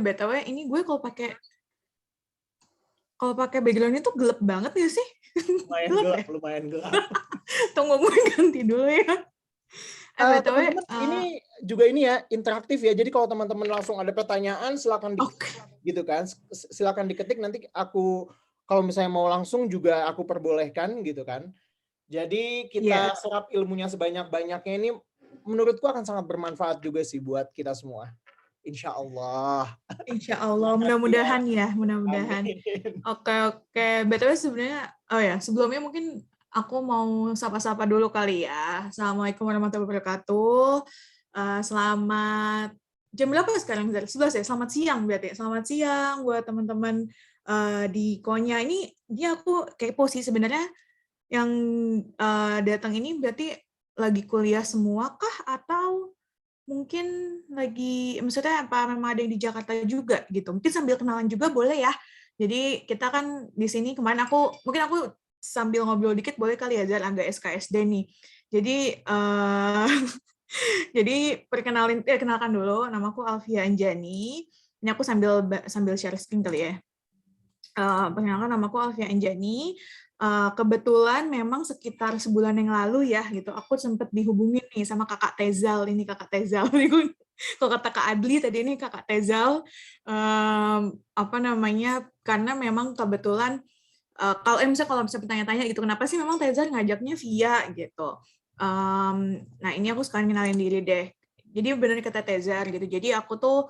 BTW ini gue kalau pakai background itu gelap banget ya sih? Lumayan gelap. Tunggu gue ganti dulu ya. BTW, Teman-teman, ini juga ya interaktif ya. Jadi kalau teman-teman langsung ada pertanyaan, silakan gitu kan. Silakan diketik, nanti aku kalau misalnya mau langsung juga aku perbolehkan gitu kan. Jadi kita serap ilmunya sebanyak-banyaknya, ini menurutku akan sangat bermanfaat juga sih buat kita semua. Insya Allah. Insya Allah, mudah-mudahan ya, mudah-mudahan. Oke. BTW sebenarnya, sebelumnya mungkin aku mau sapa-sapa dulu kali ya. Assalamualaikum warahmatullahi wabarakatuh. Selamat jam berapa sekarang? 11 ya? Selamat siang berarti. Selamat siang buat teman-teman di Konya. Ini aku kepo sih sebenarnya yang datang ini berarti lagi kuliah semua kah? Atau mungkin lagi, maksudnya apa memang ada yang di Jakarta juga gitu? Mungkin sambil kenalan juga boleh ya. Jadi kita kan di sini kemarin mungkin aku sambil ngobrol dikit boleh kali ya, Zar, agak SKSD nih. Jadi jadi kenalkan dulu, namaku Alfia Anjani. Ini aku sambil share screen kali ya. Perkenalkan, namaku Alfia Anjani. Kebetulan memang sekitar sebulan yang lalu ya gitu, aku sempat dihubungin nih sama Kakak Tezal. Ini Kakak Tezal. Kalau kata Kak Adli tadi, ini Kakak Tezal. Karena memang kebetulan misalnya kalau bisa bertanya-tanya gitu, kenapa sih memang Tezal ngajaknya via gitu. Nah ini aku sekarang kenalin diri deh. Jadi benar kata Tezal gitu. Jadi aku tuh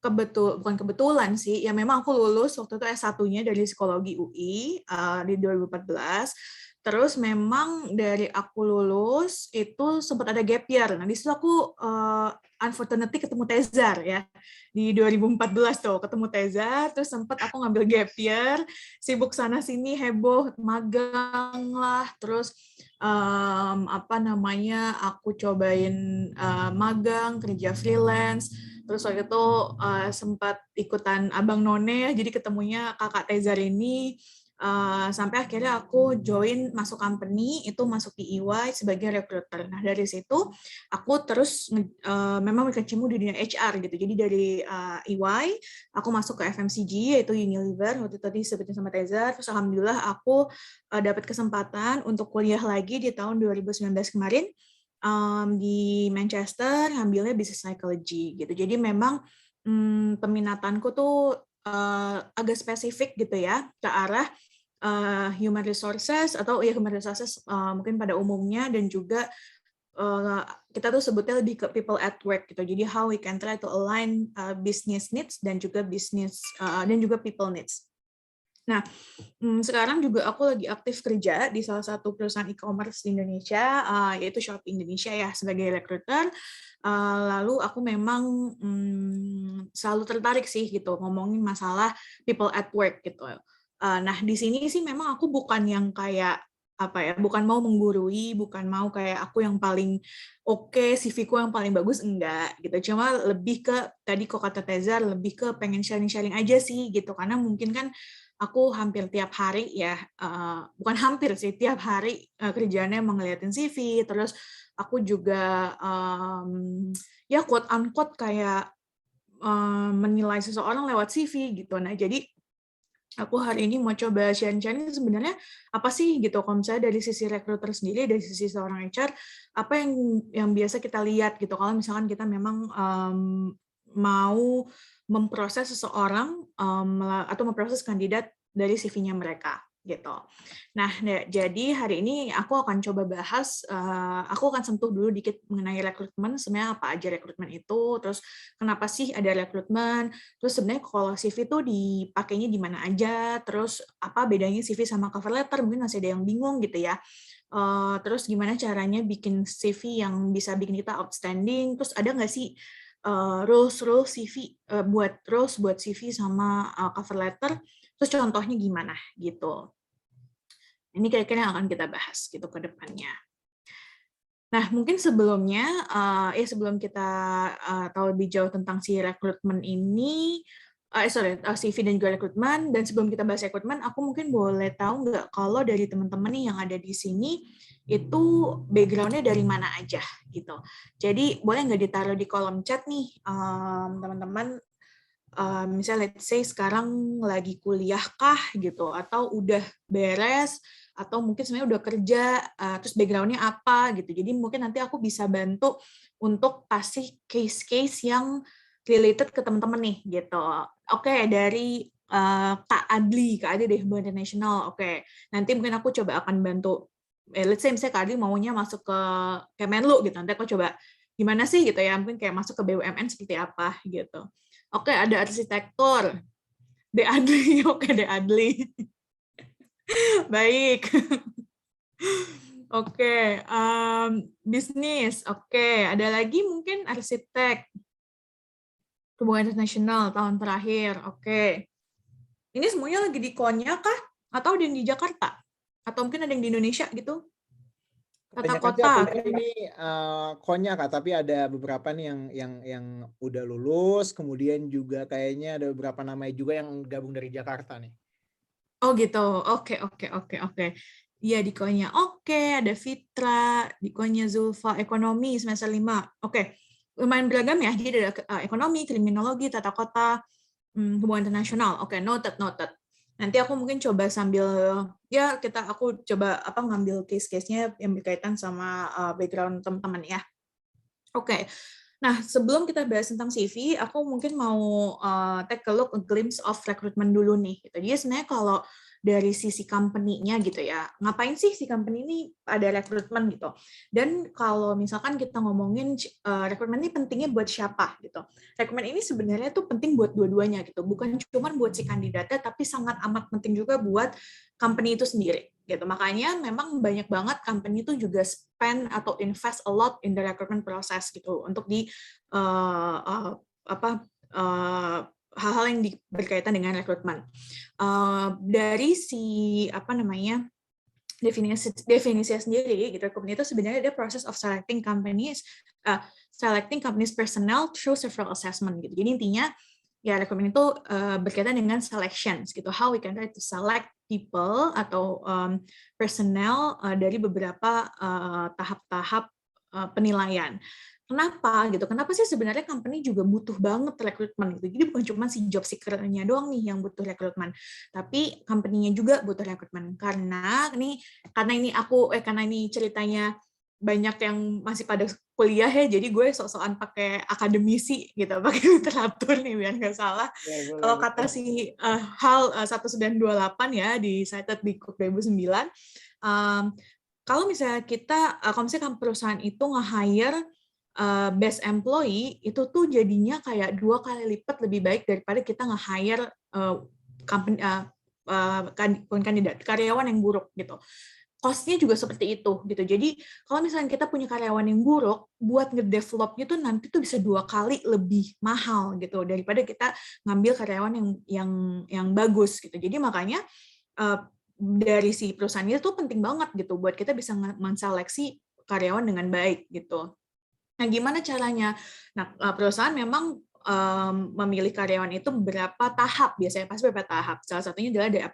bukan kebetulan sih, ya memang aku lulus waktu itu S1-nya dari psikologi UI di 2014. Terus memang dari aku lulus itu sempat ada gap year. Nah, di situ aku unfortunately ketemu Tezar ya. Di 2014 tuh ketemu Tezar, terus sempat aku ngambil gap year, sibuk sana sini, heboh, magang lah, terus aku cobain magang, kerja freelance. Terus waktu itu sempat ikutan Abang None, jadi ketemunya Kakak Tezar ini, sampai akhirnya aku masuk company, itu masuk di EY sebagai recruiter. Nah dari situ aku terus memang berkecimpung di dunia HR gitu. Jadi dari EY aku masuk ke FMCG, yaitu Unilever, waktu tadi disebutin sama Tezar. Terus alhamdulillah aku dapat kesempatan untuk kuliah lagi di tahun 2019 kemarin di Manchester, ngambilnya business psychology gitu. Jadi memang peminatanku tuh agak spesifik gitu ya, ke arah human resources human resources mungkin pada umumnya, dan juga kita tuh sebutnya lebih ke people at work gitu. Jadi how we can try to align business needs dan juga people needs. Nah, sekarang juga aku lagi aktif kerja di salah satu perusahaan e-commerce di Indonesia, yaitu Shopee Indonesia ya, sebagai recruiter. Lalu aku memang selalu tertarik sih gitu ngomongin masalah people at work gitu. Nah, di sini sih memang aku bukan yang kayak bukan mau menggurui, bukan mau kayak aku yang paling oke, CV-ku yang paling bagus, enggak gitu. Cuma lebih ke tadi kok kata Tezar, lebih ke pengen sharing-sharing aja sih gitu, karena mungkin kan aku hampir tiap hari ya, bukan hampir sih, tiap hari kerjaannya ngeliatin CV, terus aku juga ya quote unquote kayak menilai seseorang lewat CV gitu. Nah jadi aku hari ini mau coba sharing-sharing sebenarnya apa sih gitu, kalau misalnya dari sisi recruiter sendiri, dari sisi seorang HR, apa yang biasa kita lihat gitu kalau misalkan kita memang mau memproses seseorang atau memproses kandidat dari CV-nya mereka gitu. Nah, jadi hari ini aku akan coba bahas, aku akan sentuh dulu dikit mengenai rekrutmen, sebenarnya apa aja rekrutmen itu, terus kenapa sih ada rekrutmen, terus sebenarnya kalau CV itu dipakainya di mana aja, terus apa bedanya CV sama cover letter, mungkin masih ada yang bingung gitu ya. Terus gimana caranya bikin CV yang bisa bikin kita outstanding, terus ada nggak sih rules CV buat CV sama cover letter, terus contohnya gimana gitu. Ini kira-kira yang akan kita bahas gitu ke depannya. Nah, mungkin sebelumnya sebelum kita tahu lebih jauh tentang si rekrutmen ini, CV dan juga rekrutmen, dan sebelum kita bahas rekrutmen, aku mungkin boleh tahu nggak kalau dari teman-teman nih yang ada di sini itu background-nya dari mana aja gitu. Jadi boleh nggak ditaruh di kolom chat nih teman-teman, misalnya let's say sekarang lagi kuliah kah gitu, atau udah beres, atau mungkin sebenarnya udah kerja, terus background-nya apa gitu. Jadi mungkin nanti aku bisa bantu untuk kasih case-case yang related ke teman-teman nih gitu. Oke, dari Kak Adli deh, Hubungan Internasional. Oke, nanti mungkin aku coba akan bantu. Let's say misalnya Kak Adli maunya masuk ke Kemenlu gitu. Nanti aku coba gimana sih gitu ya, mungkin kayak masuk ke BUMN seperti apa gitu. Oke, ada arsitektur. De Adli, oke De Adli. Baik. Oke, bisnis. Oke, ada lagi mungkin arsitek. Hubungan internasional tahun terakhir. Oke. Ini semuanya lagi di Konya kah? Atau ada yang di Jakarta? Atau mungkin ada yang di Indonesia gitu? Tata Kebanyakan sih kota. aku lihat ini Konya Kak, tapi ada beberapa nih yang udah lulus, kemudian juga kayaknya ada beberapa namanya juga yang gabung dari Jakarta nih. Oh gitu. Oke. Iya di Konya. Oke, ada Fitra, di Konya Zulfa, ekonomi semester 5. Oke. Lumayan beragam ya. Jadi ada ekonomi, kriminologi, tata kota, hubungan internasional. Oke, noted. Nanti aku mungkin coba sambil ya aku coba ngambil case-case-nya yang berkaitan sama background teman-teman ya. Oke. Nah, sebelum kita bahas tentang CV, aku mungkin mau take a look, a glimpse of recruitment dulu nih. Gitu. Jadi sebenarnya kalau dari sisi company-nya gitu ya, ngapain sih si company ini ada rekrutmen gitu. Dan kalau misalkan kita ngomongin rekrutmen ini pentingnya buat siapa gitu. Rekrutmen ini sebenarnya tuh penting buat dua-duanya gitu, bukan cuma buat si kandidatnya, tapi sangat amat penting juga buat company itu sendiri gitu. Makanya memang banyak banget company itu juga spend atau invest a lot in the recruitment process gitu untuk di hal-hal yang berkaitan dengan rekrutmen. Dari si definisinya sendiri gitu, rekrutmen itu sebenarnya ada proses of selecting companies personnel through several assessment gitu. Jadi intinya ya rekrutmen itu berkaitan dengan selections gitu, how we can try to select people atau personnel dari beberapa tahap-tahap penilaian. Kenapa gitu? Kenapa sih sebenarnya company juga butuh banget rekrutmen gitu? Jadi bukan cuma si job seeker-nya doang nih yang butuh rekrutmen, tapi company-nya juga butuh rekrutmen. Karena ini ceritanya banyak yang masih pada kuliah ya, jadi gue sok-sokan pakai akademisi gitu, pakai literatur nih biar nggak salah. Kalau kata si HAL 1928 ya di cited di KUK 2009, kalau misalnya perusahaan itu nge-hire best employee, itu tuh jadinya kayak 2 kali lipat lebih baik daripada kita nge-hire karyawan yang buruk gitu. Cost-nya juga seperti itu gitu. Jadi kalau misalnya kita punya karyawan yang buruk, buat ngedevelopnya tuh nanti tuh bisa 2 kali lebih mahal gitu daripada kita ngambil karyawan yang bagus gitu. Jadi makanya dari si perusahaan itu tuh penting banget gitu buat kita bisa menseleksi karyawan dengan baik gitu. Nah, gimana caranya? Nah, perusahaan memang memilih karyawan itu beberapa tahap, biasanya pasti beberapa tahap. Salah satunya adalah dari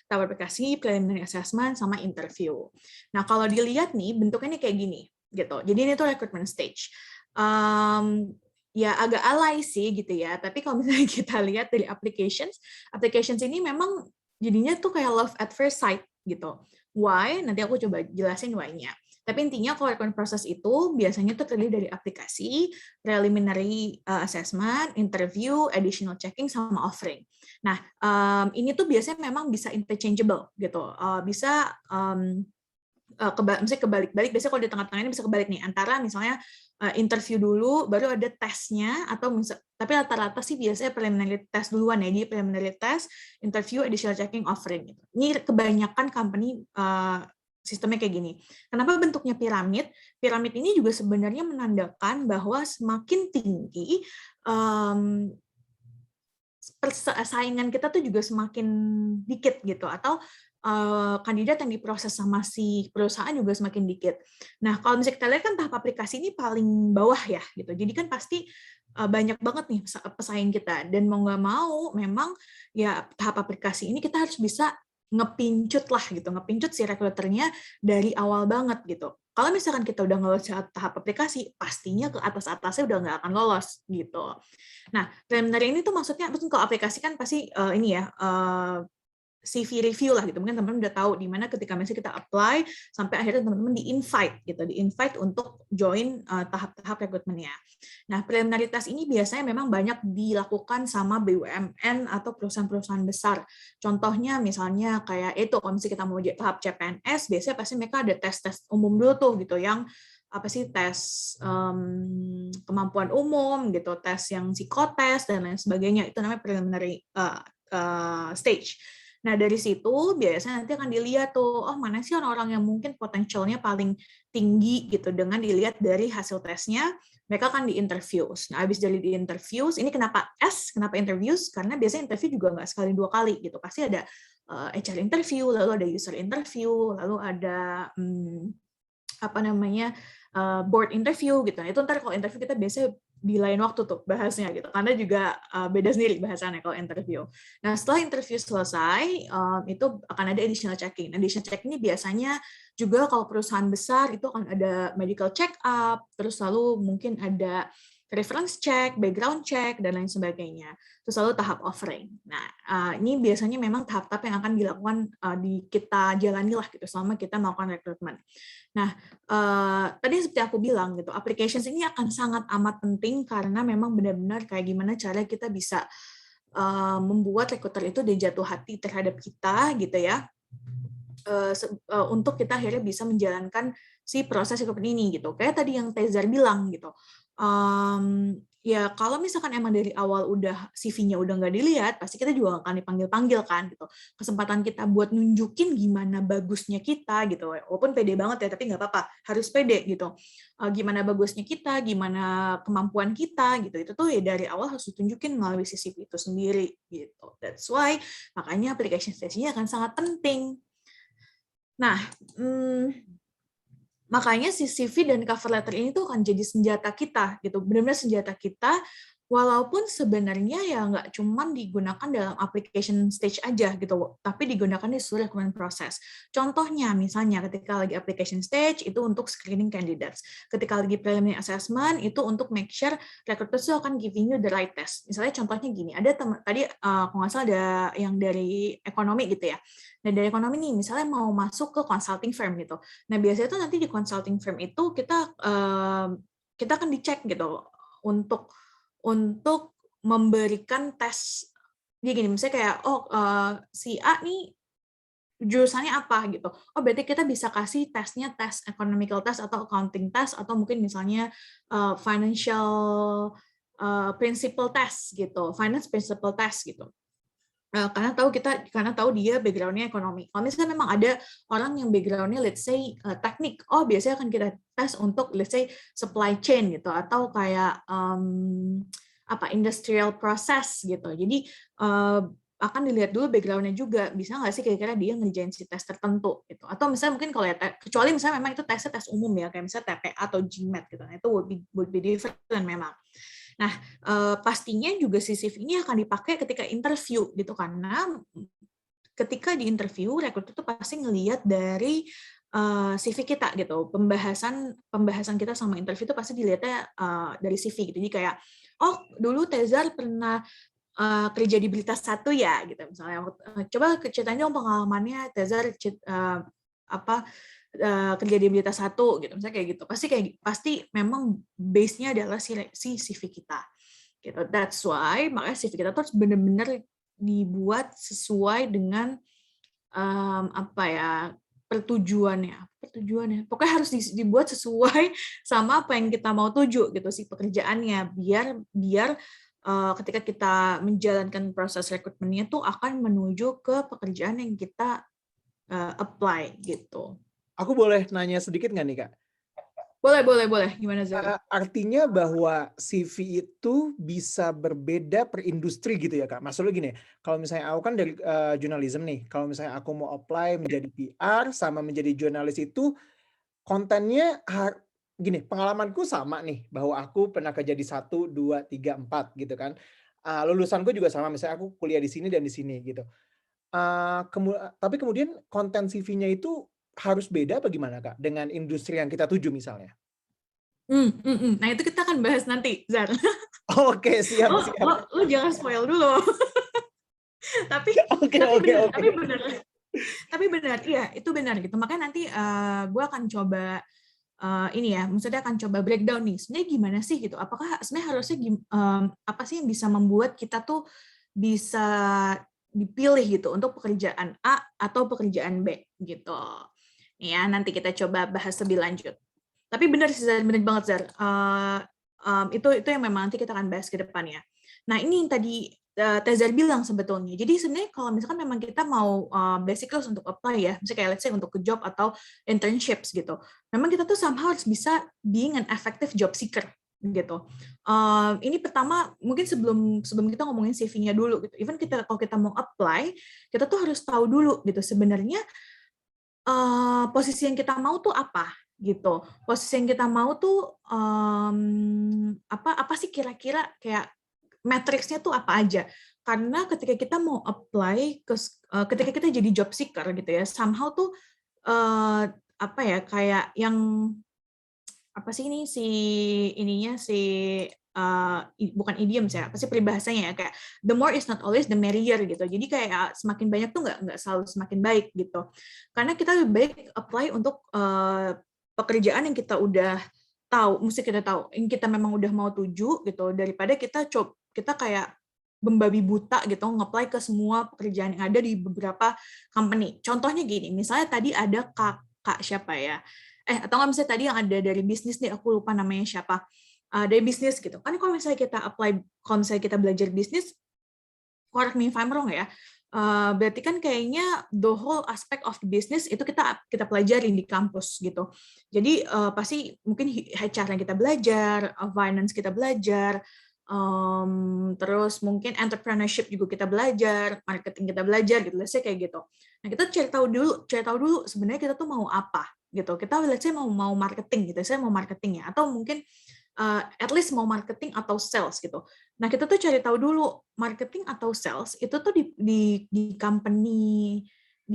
tahap aplikasi, preliminary assessment, sama interview. Nah, kalau dilihat nih, bentuknya kayak gini, gitu. Jadi ini tuh recruitment stage. Ya agak alay sih gitu ya, tapi kalau misalnya kita lihat dari applications ini memang jadinya tuh kayak love at first sight gitu. Why? Nanti aku coba jelasin why-nya. Tapi intinya kalau recruitment process itu biasanya tuh terdiri dari aplikasi, preliminary assessment, interview, additional checking, sama offering. Nah, ini tuh biasanya memang bisa interchangeable gitu. Bisa misalnya kebalik-balik, biasanya kalau di tengah-tengah ini bisa kebalik nih, antara misalnya interview dulu, baru ada tesnya, tapi rata-rata sih biasanya preliminary test duluan ya, jadi preliminary test, interview, additional checking, offering. Gitu. Ini kebanyakan company sistemnya kayak gini. Kenapa bentuknya piramid? Piramid ini juga sebenarnya menandakan bahwa semakin tinggi saingan kita tuh juga semakin dikit gitu, atau kandidat yang diproses sama si perusahaan juga semakin dikit. Nah, kalau misalnya kita lihat kan tahap aplikasi ini paling bawah ya gitu. Jadi kan pasti banyak banget nih pesaing kita, dan mau nggak mau memang ya tahap aplikasi ini kita harus bisa ngepincut lah gitu, ngepincut si rekruternya dari awal banget gitu. Kalau misalkan kita udah ngelolos tahap aplikasi, pastinya ke atas-atasnya udah nggak akan lolos gitu. Nah, preliminary ini tuh maksudnya, kalau aplikasi kan pasti ini ya, CV review lah gitu. Mungkin teman-teman udah tahu di mana ketika misalnya kita apply sampai akhirnya teman-teman di-invite gitu, di-invite untuk join tahap-tahap rekrutmennya. Nah, preliminary test ini biasanya memang banyak dilakukan sama BUMN atau perusahaan-perusahaan besar. Contohnya misalnya kayak itu, kalau misalnya kita mau tahap CPNS, biasanya pasti mereka ada tes-tes umum dulu tuh gitu, yang apa sih, tes kemampuan umum gitu, tes yang psikotes dan lain sebagainya. Itu namanya preliminary stage. Nah, dari situ biasanya nanti akan dilihat tuh, oh mana sih orang-orang yang mungkin potensialnya paling tinggi gitu, dengan dilihat dari hasil tesnya, mereka akan di-interviews. Nah, habis dari di-interviews, ini kenapa kenapa interviews? Karena biasanya interview juga nggak sekali 2 kali gitu, pasti ada HR interview, lalu ada user interview, lalu ada apa namanya, board interview gitu. Nah, itu ntar kalau interview kita biasanya di lain waktu tuh bahasnya gitu, karena juga beda sendiri bahasannya kalau interview. Nah, setelah interview selesai, itu akan ada additional checking. Additional checking ini biasanya juga kalau perusahaan besar itu akan ada medical check up, terus lalu mungkin ada reference check, background check, dan lain sebagainya. Terus lalu tahap offering. Nah, ini biasanya memang tahap-tahap yang akan dilakukan kita jalani lah gitu selama kita melakukan rekrutmen. Nah, tadi seperti aku bilang gitu, applications ini akan sangat amat penting karena memang benar-benar kayak gimana cara kita bisa membuat rekruter itu dia jatuh hati terhadap kita gitu ya, untuk kita akhirnya bisa menjalankan si proses rekrutmen ini gitu. Kayak tadi yang Tezar bilang gitu. Ya kalau misalkan emang dari awal udah CV-nya udah nggak dilihat, pasti kita juga akan dipanggil-panggil kan gitu. Kesempatan kita buat nunjukin gimana bagusnya kita gitu, walaupun pede banget ya, tapi nggak apa-apa, harus pede gitu. Gimana bagusnya kita, gimana kemampuan kita gitu, itu tuh ya dari awal harus ditunjukin melalui si CV itu sendiri gitu. That's why makanya application stage-nya akan sangat penting. Nah, makanya si CV dan cover letter ini tuh akan jadi senjata kita gitu, benar-benar senjata kita, walaupun sebenarnya ya nggak cuman digunakan dalam application stage aja gitu, tapi digunakan di seluruh recruitment proses. Contohnya misalnya ketika lagi application stage itu untuk screening candidates, ketika lagi preliminary assessment itu untuk make sure recruiters itu akan giving you the right test. Misalnya contohnya gini, ada teman tadi kalau nggak salah ada yang dari ekonomi gitu ya. Nah, dari ekonomi nih misalnya mau masuk ke consulting firm gitu. Nah, biasanya tuh nanti di consulting firm itu kita akan dicek gitu untuk memberikan tes. Dia gini, misalnya kayak si A nih jurusannya apa gitu. Oh, berarti kita bisa kasih tesnya tes economical test atau accounting test atau mungkin misalnya financial principle test gitu, finance principle test gitu. Karena tahu dia background-nya ekonomi. Kalau misalnya memang ada orang yang background-nya let's say teknik, biasanya akan kita tes untuk let's say supply chain gitu atau kayak industrial process gitu. Jadi akan dilihat dulu background-nya juga, bisa nggak sih kira-kira dia ngerjain si tes tertentu gitu. Atau misalnya mungkin kalau ya kecuali misalnya memang itu tesnya tes umum ya, kayak misalnya TPA atau GMAT gitu. Nah, itu would be different memang. Nah, pastinya juga si CV ini akan dipakai ketika interview gitu, karena ketika di interview rekruter itu pasti ngelihat dari CV kita gitu. Pembahasan kita sama interview itu pasti dilihatnya dari CV gitu. Jadi kayak, oh dulu Tezar pernah kerja di Berita Satu ya gitu misalnya. Coba ceritain dong pengalamannya Tezar kerja di Berita Satu gitu, misalnya kayak gitu. Pasti memang base-nya adalah si CV kita gitu. That's why makanya CV kita terus benar-benar dibuat sesuai dengan pertujuannya. Pokoknya harus dibuat sesuai sama apa yang kita mau tuju gitu si pekerjaannya, biar ketika kita menjalankan proses rekrutmennya tuh akan menuju ke pekerjaan yang kita apply gitu. Aku boleh nanya sedikit nggak nih, Kak? Boleh. Gimana, Zari? Artinya bahwa CV itu bisa berbeda per industri gitu ya, Kak? Maksudnya gini, kalau misalnya aku kan dari journalism nih, kalau misalnya aku mau apply menjadi PR sama menjadi jurnalis itu, kontennya gini, pengalamanku sama nih, bahwa aku pernah kerja di 1, 2, 3, 4 gitu kan. Lulusanku juga sama, misalnya aku kuliah di sini dan di sini gitu. Tapi kemudian konten CV-nya itu harus beda apa gimana, Kak, dengan industri yang kita tuju misalnya? Nah, itu kita akan bahas nanti, Zar. Oke, siap siap. Lo jangan spoil dulu. Tapi Oke oke benar, oke. tapi benar, iya itu benar gitu. Makanya nanti gue akan coba ini ya, maksudnya akan coba breakdown nih. Sebenarnya gimana sih gitu? Apakah sebenarnya harusnya apa sih yang bisa membuat kita tuh bisa dipilih gitu untuk pekerjaan A atau pekerjaan B gitu. Ya, nanti kita coba bahas lebih lanjut. Tapi benar sih, benar banget Zar. Itu yang memang nanti kita akan bahas ke depannya. Nah, ini yang tadi Tezar bilang sebetulnya. Jadi sebenarnya kalau misalkan memang kita mau basic skills untuk apply ya, misalnya kayak let's say untuk ke job atau internships gitu, memang kita tuh somehow harus bisa being an effective job seeker gitu. Ini pertama mungkin sebelum kita ngomongin CV-nya dulu gitu. Even kalau kita mau apply, kita tuh harus tahu dulu gitu sebenarnya posisi yang kita mau tuh apa gitu. Posisi yang kita mau tuh apa sih kira-kira kayak matriksnya tuh apa aja. Karena ketika kita mau apply ketika kita jadi job seeker gitu ya, somehow tuh apa ya kayak yang apa sih ini bukan idiom saya, apa sih peribahasanya ya kayak the more is not always the merrier gitu. Jadi kayak semakin banyak tuh nggak selalu semakin baik gitu. Karena kita lebih baik apply untuk pekerjaan yang kita udah tahu, mesti kita tahu, yang kita memang udah mau tuju gitu daripada kita kayak membabi buta gitu nge-apply ke semua pekerjaan yang ada di beberapa company. Contohnya gini, misalnya tadi ada kakak siapa ya? Atau nggak misalnya tadi yang ada dari bisnis nih, aku lupa namanya siapa, dari bisnis gitu. Kan kalau misalnya kita apply, kalau misalnya kita belajar bisnis, correct me if I'm wrong ya, berarti kan kayaknya the whole aspect of the business itu kita pelajarin di kampus gitu. Jadi pasti mungkin HR yang kita belajar, finance kita belajar, terus mungkin entrepreneurship juga kita belajar, marketing kita belajar gitu, let's say kayak gitu. Nah kita cari tahu dulu sebenarnya kita tuh mau apa gitu. Kita let's say mau marketing gitu, saya mau marketing ya, atau mungkin at least mau marketing atau sales gitu. Nah kita tuh cari tahu dulu marketing atau sales itu tuh di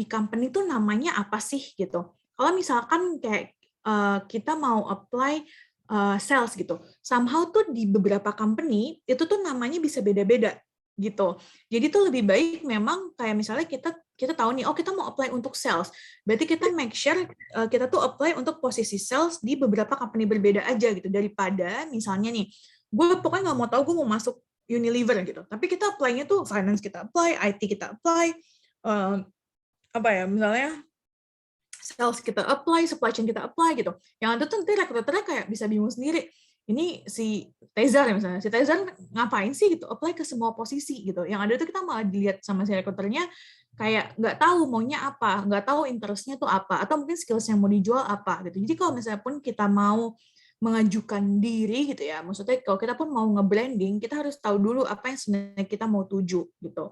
company tuh namanya apa sih gitu. Kalau misalkan kayak kita mau apply sales gitu, somehow tuh di beberapa company itu tuh namanya bisa beda-beda gitu. Jadi tuh lebih baik memang kayak misalnya kita tahu nih, oh kita mau apply untuk sales, berarti kita make sure kita tuh apply untuk posisi sales di beberapa company berbeda aja gitu, daripada misalnya nih, gue pokoknya nggak mau tahu gue mau masuk Unilever gitu, tapi kita apply-nya tuh finance kita apply, IT kita apply, apa ya misalnya sales kita apply, supply chain kita apply gitu. Yang ada tuh nanti rekruternya kayak bisa bingung sendiri. Ini si Tezar misalnya, si Tezar ngapain sih gitu, apply ke semua posisi gitu. Yang ada tuh kita malah dilihat sama si rekruternya kayak nggak tahu maunya apa, nggak tahu interestnya tuh apa, atau mungkin skills yang mau dijual apa gitu. Jadi kalau misalnya pun kita mau mengajukan diri gitu ya, maksudnya kalau kita pun mau nge-branding, kita harus tahu dulu apa yang sebenarnya kita mau tuju gitu.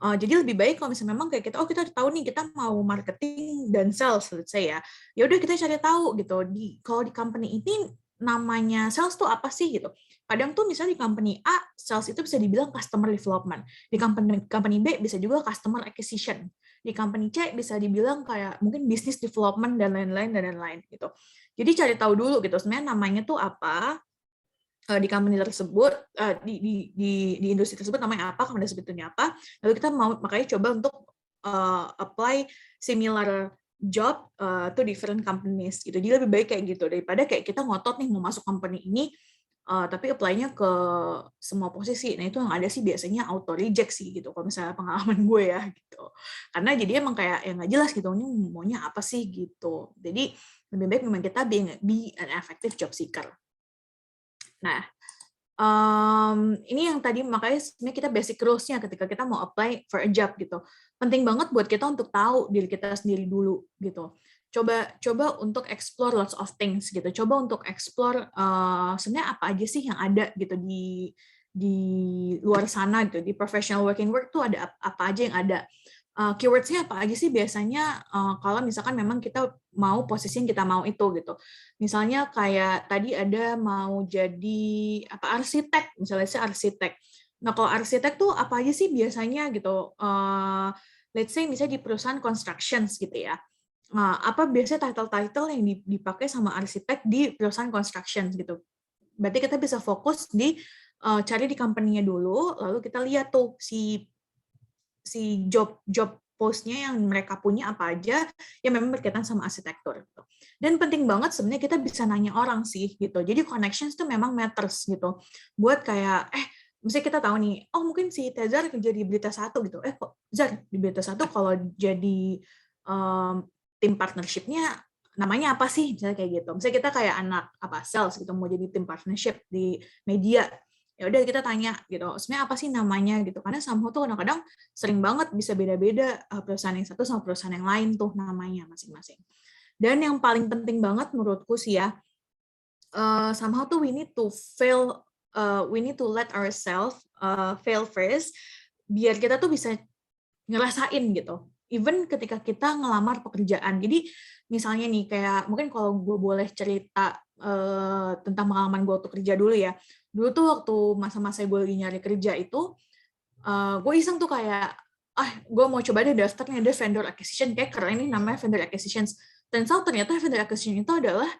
Jadi lebih baik kalau misalnya memang kayak kita, kita tahu nih kita mau marketing dan sales, let's say ya. Ya udah kita cari tahu gitu. Kalau di company ini namanya sales tuh apa sih gitu. Kadang tuh misalnya di company A, sales itu bisa dibilang customer development. Di company B bisa juga customer acquisition. Di company C bisa dibilang kayak mungkin business development dan lain-lain gitu. Jadi cari tahu dulu gitu sebenarnya namanya tuh apa, di company tersebut, di industri tersebut namanya apa, company sebetulnya apa, lalu kita makanya coba untuk apply similar job to different companies gitu. Jadi lebih baik kayak gitu daripada kayak kita ngotot nih mau masuk company ini tapi apply-nya ke semua posisi. Nah, itu yang ada sih biasanya auto reject sih gitu kalau misalnya pengalaman gue ya gitu. Karena jadi emang kayak yang nggak jelas gitu, ini maunya apa sih gitu. Jadi lebih baik memang kita be an effective job seeker. Nah, ini yang tadi makanya sebenarnya kita basic rules-nya ketika kita mau apply for a job gitu. Penting banget buat kita untuk tahu diri kita sendiri dulu gitu. Coba untuk explore lots of things gitu. Coba untuk explore sebenarnya apa aja sih yang ada gitu di luar sana gitu. Di professional working work tuh ada apa aja yang ada. Keywords-nya apa aja sih biasanya kalau misalkan memang kita mau posisi yang kita mau itu gitu. Misalnya kayak tadi ada mau jadi arsitek, misalnya sih arsitek. Nah kalau arsitek tuh apa aja sih biasanya gitu let's say misalnya di perusahaan constructions gitu ya. Nah, apa biasanya title-title yang dipakai sama arsitek di perusahaan constructions gitu. Berarti kita bisa fokus di cari di company-nya dulu, lalu kita lihat tuh si job post-nya yang mereka punya apa aja yang memang berkaitan sama arsitektur. Dan penting banget sebenarnya kita bisa nanya orang sih gitu. Jadi connections tuh memang matters gitu. Buat kayak misalnya kita tahu nih, oh mungkin si Tezar kerja di Berita Satu gitu. Kok Zar di Berita Satu kalau jadi tim partnership-nya namanya apa sih? Misalnya kayak gitu. Misalnya kita kayak anak sales gitu mau jadi tim partnership di media. Ya udah kita tanya gitu, sebenarnya apa sih namanya gitu, karena somehow tuh kadang-kadang sering banget bisa beda-beda perusahaan yang satu sama perusahaan yang lain tuh namanya masing-masing. Dan yang paling penting banget menurutku sih ya, somehow tuh we need to let ourselves fail first, biar kita tuh bisa ngerasain gitu. Even ketika kita ngelamar pekerjaan. Jadi misalnya nih kayak mungkin kalau gue boleh cerita tentang pengalaman gue waktu kerja dulu ya. Dulu tuh waktu masa-masa gue lagi nyari kerja itu, gue iseng tuh kayak, gue mau coba deh daftarnya ada vendor acquisition, kayak keren nih namanya vendor acquisitions. Ternyata vendor acquisition itu adalah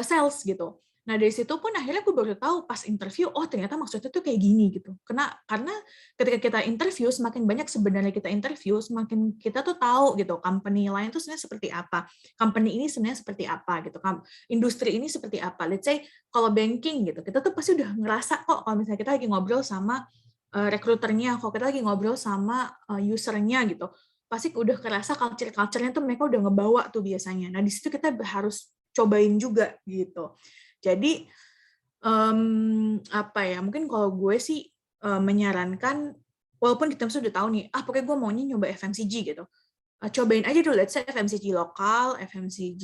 sales gitu. Nah dari situ pun akhirnya gue baru tahu pas interview, oh ternyata maksudnya tuh kayak gini gitu. Karena ketika kita interview, semakin banyak sebenarnya kita interview, semakin kita tuh tahu gitu company lain tuh sebenarnya seperti apa, company ini sebenarnya seperti apa gitu, industri ini seperti apa. Let's say kalau banking gitu, kita tuh pasti udah ngerasa kok kalau misalnya kita lagi ngobrol sama rekruternya, kalau kita lagi ngobrol sama usernya gitu, pasti udah kerasa culture-nya tuh mereka udah ngebawa tuh biasanya. Nah di situ kita harus cobain juga gitu. Jadi mungkin kalau gue sih menyarankan, walaupun kita sudah tahu nih, pokoknya gue maunya nyoba FMCG gitu, cobain aja dulu, let's say FMCG lokal, FMCG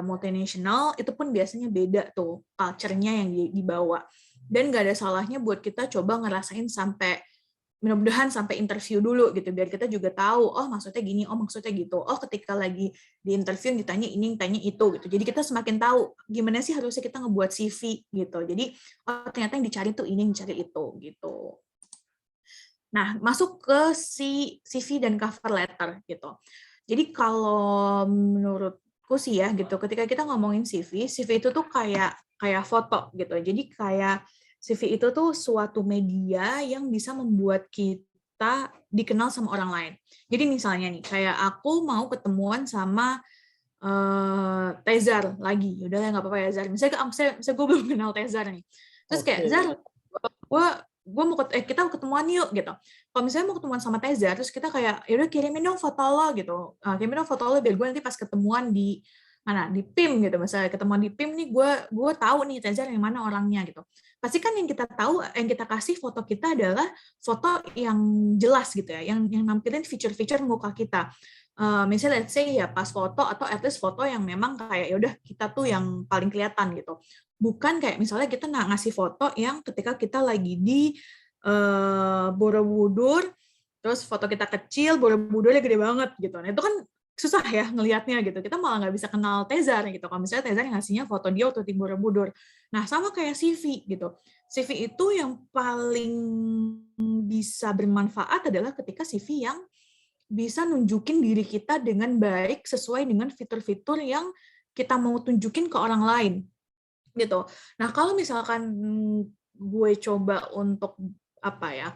multinational, itu pun biasanya beda tuh culture-nya yang dibawa. Dan nggak ada salahnya buat kita coba ngerasain sampai, mudah-mudahan sampai interview dulu gitu, biar kita juga tahu, oh maksudnya gini, oh maksudnya gitu, oh ketika lagi di interview ditanya ini, tanya itu gitu. Jadi kita semakin tahu gimana sih harusnya kita ngebuat CV gitu. Jadi oh ternyata yang dicari tuh ini, yang dicari itu gitu. Nah, masuk ke si CV dan cover letter gitu. Jadi kalau menurutku sih ya gitu, ketika kita ngomongin CV itu tuh kayak foto gitu. Jadi kayak CV itu tuh suatu media yang bisa membuat kita dikenal sama orang lain. Jadi misalnya nih, kayak aku mau ketemuan sama Tezar lagi. Udah nggak apa-apa ya Zar. Misalnya gue belum kenal Tezar nih. Terus kayak Zar, gue mau kita ketemuan yuk gitu. Kalau misalnya mau ketemuan sama Tezar, terus kita kayak yaudah kirimin dong foto lo gitu. Kirimin dong foto lo biar gue nanti pas ketemuan di mana di PIM gitu, misalnya ketemuan di PIM nih gue tahu nih Tezar yang mana orangnya gitu. Pasti kan yang kita tahu, yang kita kasih foto kita adalah foto yang jelas gitu ya, yang nampilin feature-feature muka kita. Misalnya let's say ya pas foto atau at least foto yang memang kayak ya udah kita tuh yang paling kelihatan gitu. Bukan kayak misalnya kita ngasih foto yang ketika kita lagi di Borobudur, terus foto kita kecil, Borobudurnya gede banget gitu. Nah itu kan susah ya ngelihatnya gitu. Kita malah nggak bisa kenal Tezar gitu. Kalau misalnya Tezar ngasihnya foto dia waktu di Borobudur. Nah sama kayak CV gitu. CV itu yang paling bisa bermanfaat adalah ketika CV yang bisa nunjukin diri kita dengan baik sesuai dengan fitur-fitur yang kita mau tunjukin ke orang lain gitu. Nah kalau misalkan gue coba untuk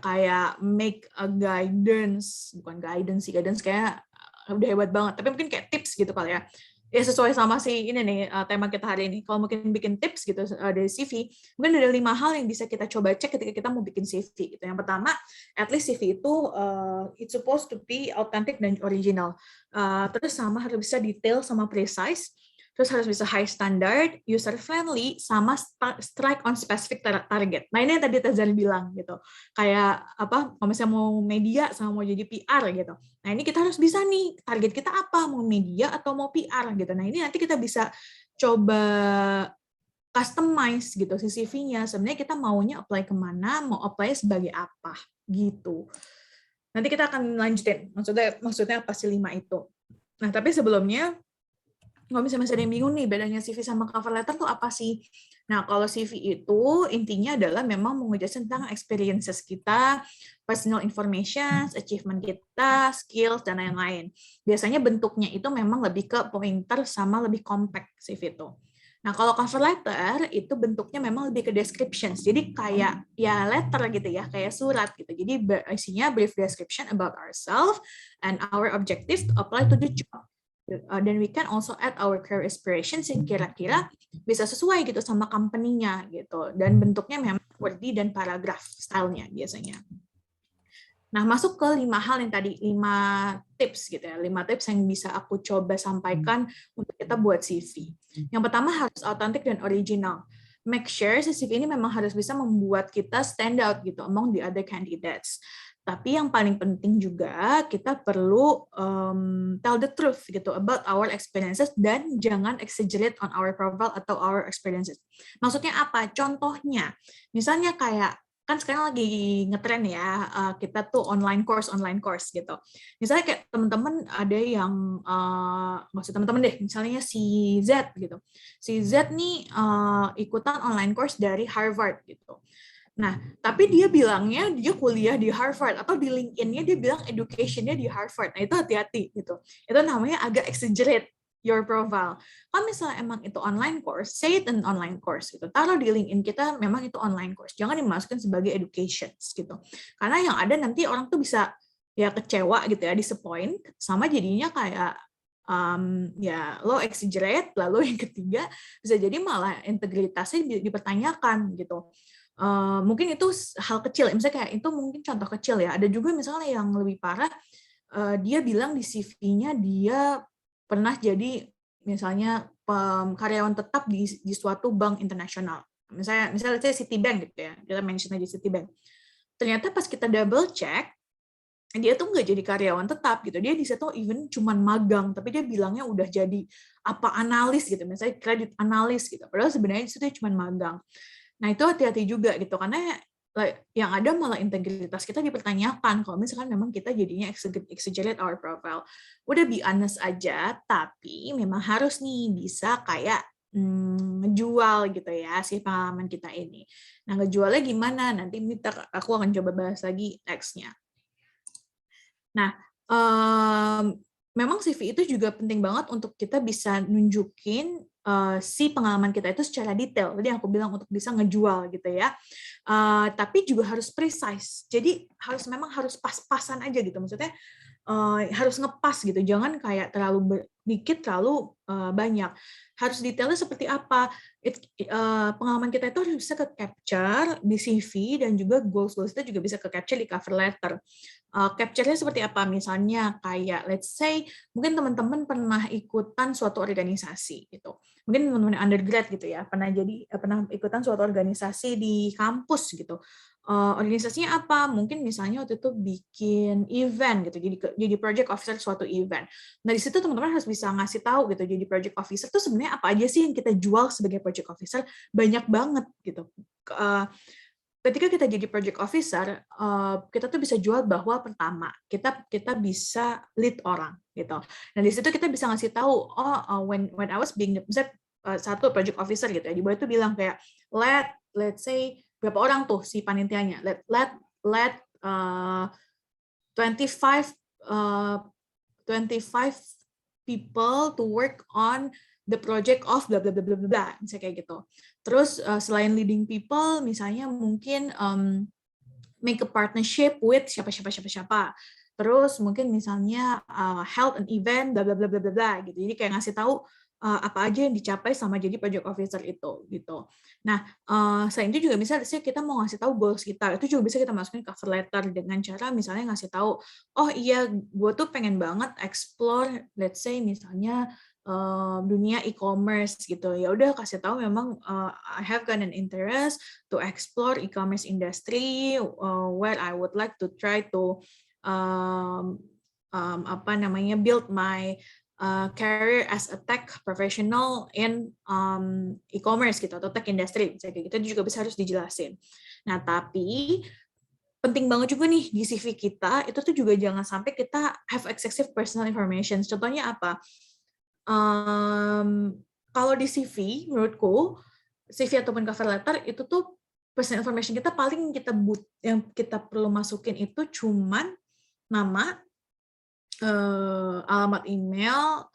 kayak make a guidance, bukan guidance sih, guidance kayak udah hebat banget, tapi mungkin kayak tips gitu kali ya. Ya sesuai sama si ini nih tema kita hari ini. Kalau mungkin bikin tips gitu dari CV, mungkin ada 5 hal yang bisa kita coba cek ketika kita mau bikin CV gitu. Yang pertama, at least CV itu it's supposed to be authentic dan original. Terus sama harus bisa detail sama precise. Terus harus bisa high standard, user friendly, sama strike on specific target. Nah ini yang tadi Tezar bilang gitu. Kayak kalau misalnya mau media sama mau jadi PR gitu. Nah ini kita harus bisa nih, target kita apa? Mau media atau mau PR gitu. Nah ini nanti kita bisa coba customize gitu si CV-nya. Sebenarnya kita maunya apply kemana, mau apply sebagai apa gitu. Nanti kita akan lanjutin. Maksudnya apa sih 5 itu. Nah tapi sebelumnya, Kalau misalnya masih ada yang bingung nih, bedanya CV sama cover letter tuh apa sih? Nah, kalau CV itu intinya adalah memang mau ngejelasin tentang experiences kita, personal information, achievement kita, skills, dan lain-lain. Biasanya bentuknya itu memang lebih ke pointer sama lebih compact CV itu. Nah, kalau cover letter itu bentuknya memang lebih ke descriptions. Jadi kayak ya letter gitu ya, kayak surat gitu. Jadi isinya brief description about ourselves and our objectives to apply to the job. Dan we can also add our career aspirations yang kira-kira bisa sesuai gitu sama company-nya gitu. Dan bentuknya memang wordy dan paragraf style-nya biasanya. Nah, masuk ke 5 hal yang tadi, 5 tips gitu ya, 5 tips yang bisa aku coba sampaikan untuk kita buat CV. Yang pertama harus authentic dan original. Make sure si CV ini memang harus bisa membuat kita stand out gitu among the other candidates. Tapi yang paling penting juga kita perlu tell the truth gitu about our experiences dan jangan exaggerate on our profile atau our experiences. Maksudnya apa? Contohnya, misalnya kayak kan sekarang lagi ngetren ya, kita tuh online course gitu. Misalnya kayak teman-teman ada yang, maksud teman-teman deh, misalnya si Z gitu. Si Z nih ikutan online course dari Harvard gitu. Nah, tapi dia bilangnya dia kuliah di Harvard, atau di LinkedIn-nya dia bilang education-nya di Harvard. Nah, itu hati-hati gitu. Itu namanya agak exaggerate your profile. Kalau misalnya emang itu online course, say it an online course gitu. Taruh di LinkedIn kita memang itu online course. Jangan dimasukin sebagai education gitu. Karena yang ada nanti orang tuh bisa ya kecewa gitu ya, disappoint, sama jadinya kayak ya lo exaggerate, lalu yang ketiga bisa jadi malah integritasnya dipertanyakan gitu. Mungkin itu hal kecil, misalnya kayak itu mungkin contoh kecil ya. Ada juga misalnya yang lebih parah, dia bilang di CV-nya dia pernah jadi misalnya karyawan tetap di suatu bank internasional. Misalnya Citibank gitu ya, kita mention aja Citibank. Ternyata pas kita double check, dia tuh nggak jadi karyawan tetap gitu. Dia di situ even cuman magang, tapi dia bilangnya udah jadi apa analis gitu, misalnya kredit analis gitu. Padahal sebenarnya di situ cuman magang. Nah, itu hati-hati juga gitu, karena yang ada malah integritas kita dipertanyakan kalau misalkan memang kita jadinya exaggerate our profile. Udah be honest aja, tapi memang harus nih bisa kayak ngejual gitu ya si pengalaman kita ini. Nah, ngejualnya gimana? Nanti aku akan coba bahas lagi next-nya. Nah, memang CV itu juga penting banget untuk kita bisa nunjukin si pengalaman kita itu secara detail. Tadi aku bilang untuk bisa ngejual gitu ya. Tapi juga harus precise. Jadi memang harus pas-pasan aja gitu. Maksudnya harus ngepas gitu. Jangan kayak terlalu dikit, terlalu banyak. Harus detailnya seperti apa. Pengalaman kita itu harus bisa ke-capture di CV, dan juga goals-goals itu juga bisa ke-capture di cover letter. Capture-nya seperti apa? Misalnya kayak let's say mungkin teman-teman pernah ikutan suatu organisasi gitu. Mungkin teman-teman undergrad gitu ya, pernah ikutan suatu organisasi di kampus gitu. Organisasinya apa? Mungkin misalnya waktu itu bikin event gitu. Jadi project officer suatu event. Nah, di situ teman-teman harus bisa ngasih tahu gitu. Jadi project officer itu sebenarnya apa aja sih yang kita jual sebagai project officer? Banyak banget gitu. Ketika kita jadi project officer, kita tuh bisa jual bahwa pertama kita bisa lead orang gitu. Nah, di situ kita bisa ngasih tahu, when I was being satu project officer gitu ya, di bawah itu bilang kayak let's say berapa orang tuh si panitianya, let 25 people to work on the project of bla bla bla bla bla, misalnya kayak gitu. Terus selain leading people, misalnya mungkin make a partnership with siapa. Terus mungkin misalnya held an event bla bla bla bla bla gitu. Jadi kayak ngasih tahu apa aja yang dicapai sama jadi project officer itu gitu. Nah, selain itu juga bisa kita mau ngasih tahu goals kita, itu juga bisa kita masukin cover letter dengan cara misalnya ngasih tahu, oh iya gue tuh pengen banget explore, let's say misalnya dunia e-commerce gitu. Ya udah kasih tahu memang I have got an interest to explore e-commerce industry where I would like to try to build my career as a tech professional in e-commerce gitu, atau tech industry, kayak gitu juga bisa harus dijelasin. Nah, tapi penting banget juga nih di CV kita itu tuh juga jangan sampai kita have excessive personal information. Contohnya apa? Kalau di CV, menurutku CV ataupun cover letter itu tuh personal information kita paling yang kita perlu masukin itu cuman nama, alamat email,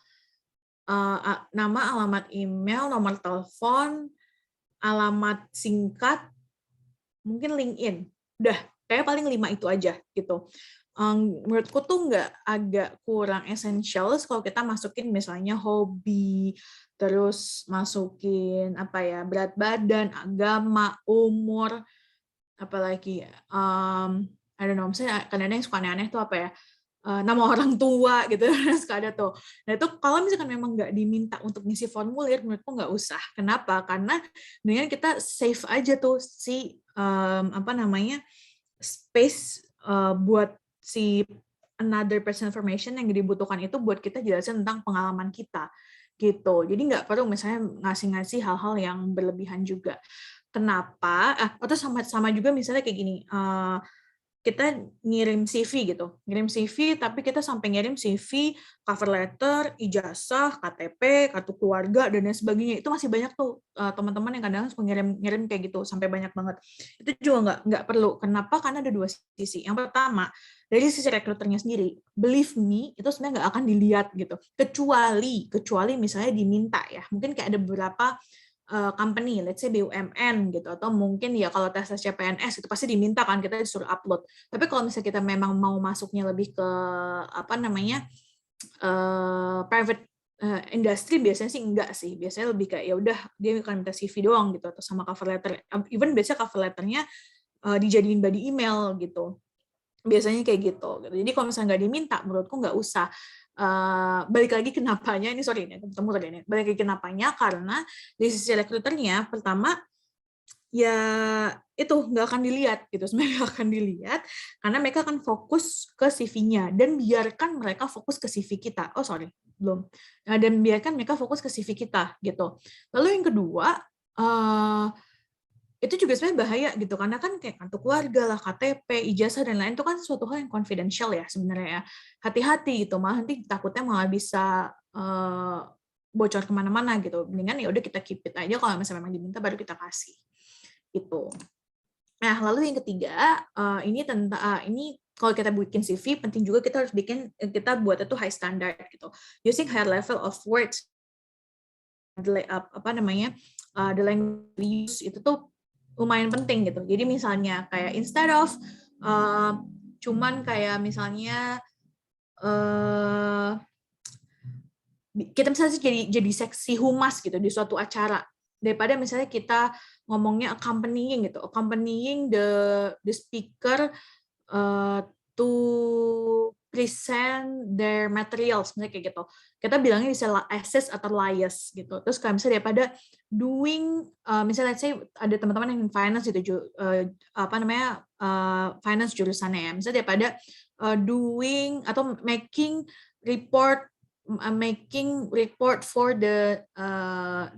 nomor telepon, alamat singkat, mungkin LinkedIn. Udah, kayak paling 5 itu aja gitu. Menurutku tuh agak kurang essential kalau kita masukin misalnya hobi, terus masukin berat badan, agama, umur, apalagi I don't know, misalnya kadang-kadang yang suka aneh-aneh tuh nama orang tua gitu. Suka ada tuh. Nah itu kalau misalkan memang nggak diminta untuk ngisi formulir, menurutku nggak usah. Kenapa? Karena dengan kita save aja tuh space buat si another personal information yang dibutuhkan itu buat kita jelasin tentang pengalaman kita gitu. Jadi nggak perlu misalnya ngasih hal-hal yang berlebihan juga. Kenapa? Atau sama juga misalnya kayak gini. Kita ngirim CV gitu, tapi kita sampai ngirim CV, cover letter, ijazah, KTP, kartu keluarga dan lain sebagainya. Itu masih banyak tuh teman-teman yang kadang suka ngirim kayak gitu sampai banyak banget. Itu juga nggak perlu. Kenapa? Karena ada 2 sisi. Yang pertama, dari sisi rekruternya sendiri, believe me, itu sebenarnya nggak akan dilihat gitu. Kecuali misalnya diminta ya. Mungkin kayak ada beberapa company, let's say BUMN gitu, atau mungkin ya kalau tes CPNS itu pasti diminta kan kita disuruh upload. Tapi kalau misalnya kita memang mau masuknya lebih ke private industry, biasanya sih enggak sih. Biasanya lebih kayak ya udah dia akan minta CV doang gitu atau sama cover letter. Even biasanya cover letternya dijadiin body email gitu. Biasanya kayak gitu. Jadi kalau misalnya nggak diminta, menurutku nggak usah. Balik lagi kenapanya, balik lagi kenapanya, karena di sisi rekruternya, pertama, ya itu nggak akan dilihat gitu, sebenarnya nggak akan dilihat, karena mereka akan fokus ke CV-nya, dan biarkan mereka fokus ke CV kita. Belum. Dan biarkan mereka fokus ke CV kita gitu. Lalu yang kedua, itu juga sebenarnya bahaya gitu, karena kan kayak kartu keluarga lah, KTP, ijazah dan lain itu kan suatu hal yang confidential ya sebenarnya ya. Hati-hati gitu, malah nanti takutnya malah bisa bocor kemana-mana gitu. Mendingan ya udah kita keep it aja, kalau misalnya memang diminta baru kita kasih gitu. Nah lalu yang ketiga, ini kalau kita bikin CV penting juga kita buat itu high standard gitu, using high level of words, the language itu tuh lumayan penting gitu. Jadi misalnya kayak instead of cuman kayak misalnya kita misalnya jadi seksi humas gitu di suatu acara, daripada misalnya kita ngomongnya accompanying the speaker to present their materials, misalnya kayak gitu. Kita bilangnya bisa assess atau liaise gitu. Terus kalau misalnya daripada doing, misalnya let's say ada teman-teman yang finance itu finance jurusannya ya. Misalnya daripada doing atau making report for the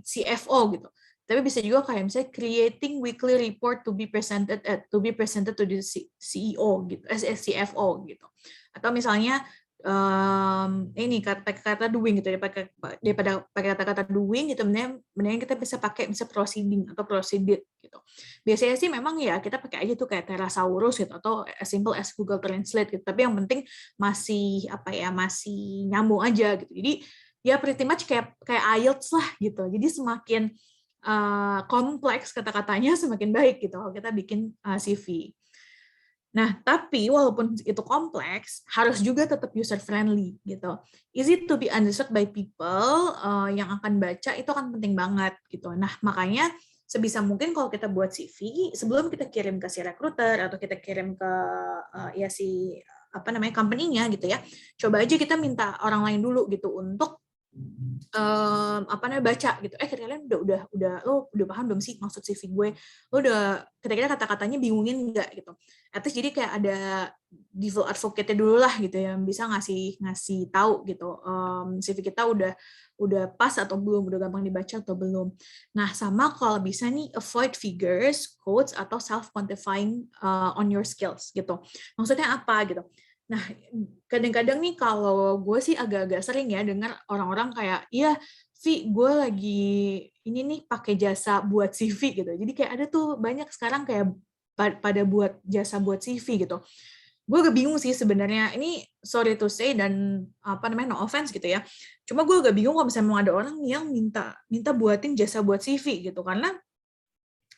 CFO gitu. Tapi bisa juga kayak misalnya creating weekly report to be presented to the CEO gitu, as CFO gitu. Atau misalnya ini kata-kata doing gitu, daripada pakai kata-kata doing gitu, mendingan kita bisa pakai proceeding atau proceeded gitu. Biasanya sih memang ya kita pakai aja tuh kayak Thesaurus gitu atau as simple as Google Translate gitu. Tapi yang penting masih masih nyambung aja gitu. Jadi ya pretty much kayak IELTS lah gitu. Jadi semakin kompleks kata-katanya semakin baik gitu kalau kita bikin CV. Nah, tapi walaupun itu kompleks, harus juga tetap user friendly gitu. Easy to be understood by people yang akan baca itu akan penting banget gitu. Nah, makanya sebisa mungkin kalau kita buat CV, sebelum kita kirim ke si recruiter atau kita kirim ke company-nya gitu ya, coba aja kita minta orang lain dulu gitu untuk baca gitu. Kalian lo udah paham belum sih maksud CV gue? Lo udah kira-kira kata-katanya bingungin nggak gitu? At least jadi kayak ada devil advocate dulu lah gitu yang bisa ngasih tahu gitu. CV kita udah pas atau belum, udah gampang dibaca atau belum. Nah, sama kalau bisa nih avoid figures, quotes atau self quantifying on your skills gitu. Maksudnya apa gitu? Nah, kadang-kadang nih kalau gue sih agak-agak sering ya dengar orang-orang kayak, iya, Vi, gue lagi ini nih pakai jasa buat CV gitu. Jadi kayak ada tuh banyak sekarang kayak pada buat jasa buat CV gitu. Gue agak bingung sih sebenarnya. Ini sorry to say dan apa namanya, no offense gitu ya. Cuma gue agak bingung kalau misalnya mau ada orang yang minta buatin jasa buat CV gitu, karena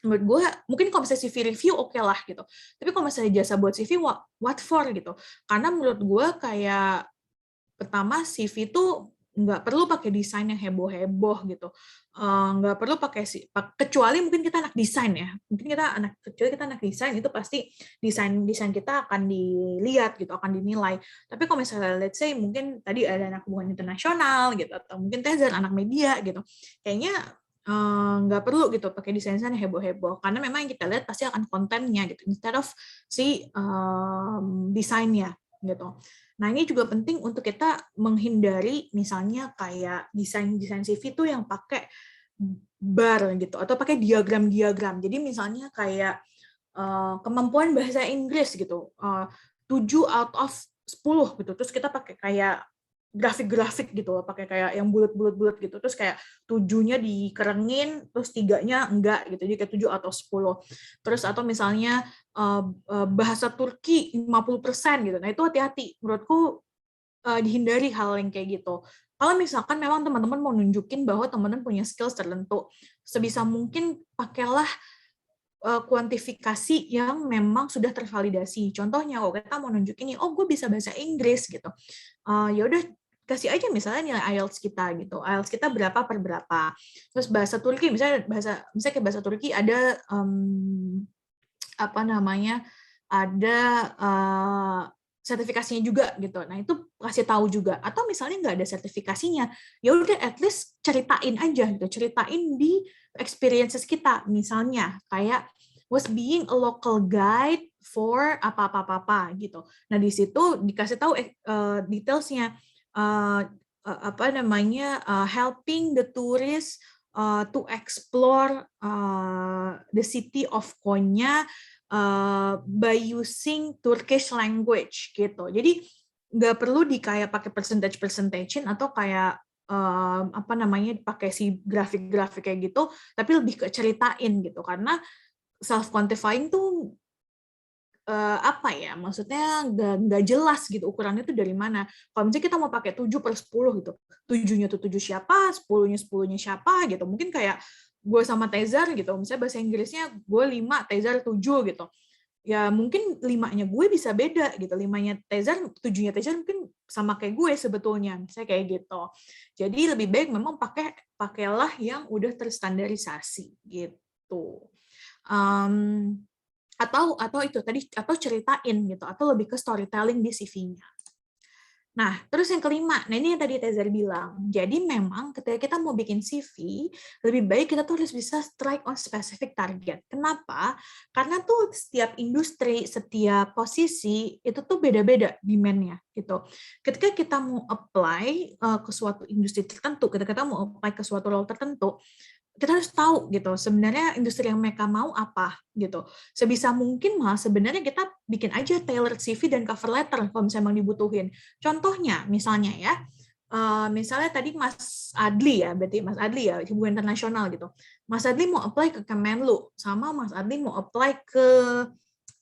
menurut gue mungkin kalau misalnya CV review oke lah gitu, tapi kalau misalnya jasa buat CV what for gitu, karena menurut gue kayak pertama CV itu nggak perlu pakai desain yang heboh-heboh gitu. Nggak perlu pakai kecuali mungkin kita anak desain ya, mungkin kecuali kita anak desain itu pasti desain kita akan dilihat gitu, akan dinilai. Tapi kalau misalnya let's say mungkin tadi ada anak hubungan internasional gitu, atau mungkin Tezer anak media gitu, kayaknya nggak perlu gitu pakai desain-desain yang heboh-heboh, karena memang yang kita lihat pasti akan kontennya gitu instead of si desainnya gitu. Nah, ini juga penting untuk kita menghindari misalnya kayak desain CV itu yang pakai bar gitu atau pakai diagram-diagram. Jadi misalnya kayak kemampuan bahasa Inggris gitu, 7 out of 10 gitu. Terus kita pakai kayak grafik-grafik gitu, pakai kayak yang bulat-bulat gitu. Terus kayak 7-nya dikerengin, terus 3-nya enggak gitu. Jadi kayak 7 atau 10. Terus atau misalnya bahasa Turki 50% gitu. Nah, itu hati-hati. Menurutku dihindari hal yang kayak gitu. Kalau misalkan memang teman-teman mau nunjukin bahwa teman-teman punya skills tertentu, sebisa mungkin pakailah kuantifikasi yang memang sudah tervalidasi. Contohnya, kalau kita mau nunjukin nih, oh gue bisa bahasa Inggris gitu. Ya udah kasih aja misalnya nilai IELTS kita gitu. IELTS kita berapa per berapa. Terus bahasa Turki misalnya kayak bahasa Turki ada apa namanya? Ada sertifikasinya juga gitu. Nah, itu kasih tahu juga. Atau misalnya nggak ada sertifikasinya, ya udah at least ceritain aja gitu. Ceritain di experiences kita. Misalnya kayak was being a local guide for apa-apa gitu. Nah, di situ dikasih tahu detailsnya apa namanya helping the tourists to explore the city of Konya by using Turkish language gitu. Jadi nggak perlu kayak pakai percentage atau kayak apa namanya pakai si grafik-grafik kayak gitu, tapi lebih ke ceritain gitu, karena self quantifying tuh apa ya, maksudnya nggak jelas gitu ukurannya itu dari mana. Kalau misalnya kita mau pakai 7/10 gitu, 7-nya tuh 7 siapa, 10-nya siapa gitu. Mungkin kayak gue sama Tezar gitu, misalnya bahasa Inggrisnya gue 5, Tezar 7 gitu. Ya mungkin 5-nya gue bisa beda gitu, 5-nya Tezar, 7-nya Tezar mungkin sama kayak gue sebetulnya, misalnya kayak gitu. Jadi lebih baik memang pakailah yang udah terstandarisasi gitu. Atau itu tadi, atau ceritain gitu, atau lebih ke storytelling di CV-nya. Nah, terus yang kelima, nah ini yang tadi Tezer bilang. Jadi memang ketika kita mau bikin CV, lebih baik kita tuh harus bisa strike on specific target. Kenapa? Karena tuh setiap industri, setiap posisi itu tuh beda-beda demand-nya gitu. Ketika kita mau apply ke suatu industri tertentu, ketika kita mau apply ke suatu role tertentu, kita harus tahu gitu sebenarnya industri yang mereka mau apa gitu. Sebisa mungkin malah sebenarnya kita bikin aja tailored CV dan cover letter kalau misalnya memang dibutuhin. Contohnya misalnya ya, misalnya tadi Mas Adli ya, berarti Mas Adli ya, hubungan internasional gitu. Mas Adli mau apply ke Kemenlu, sama Mas Adli mau apply ke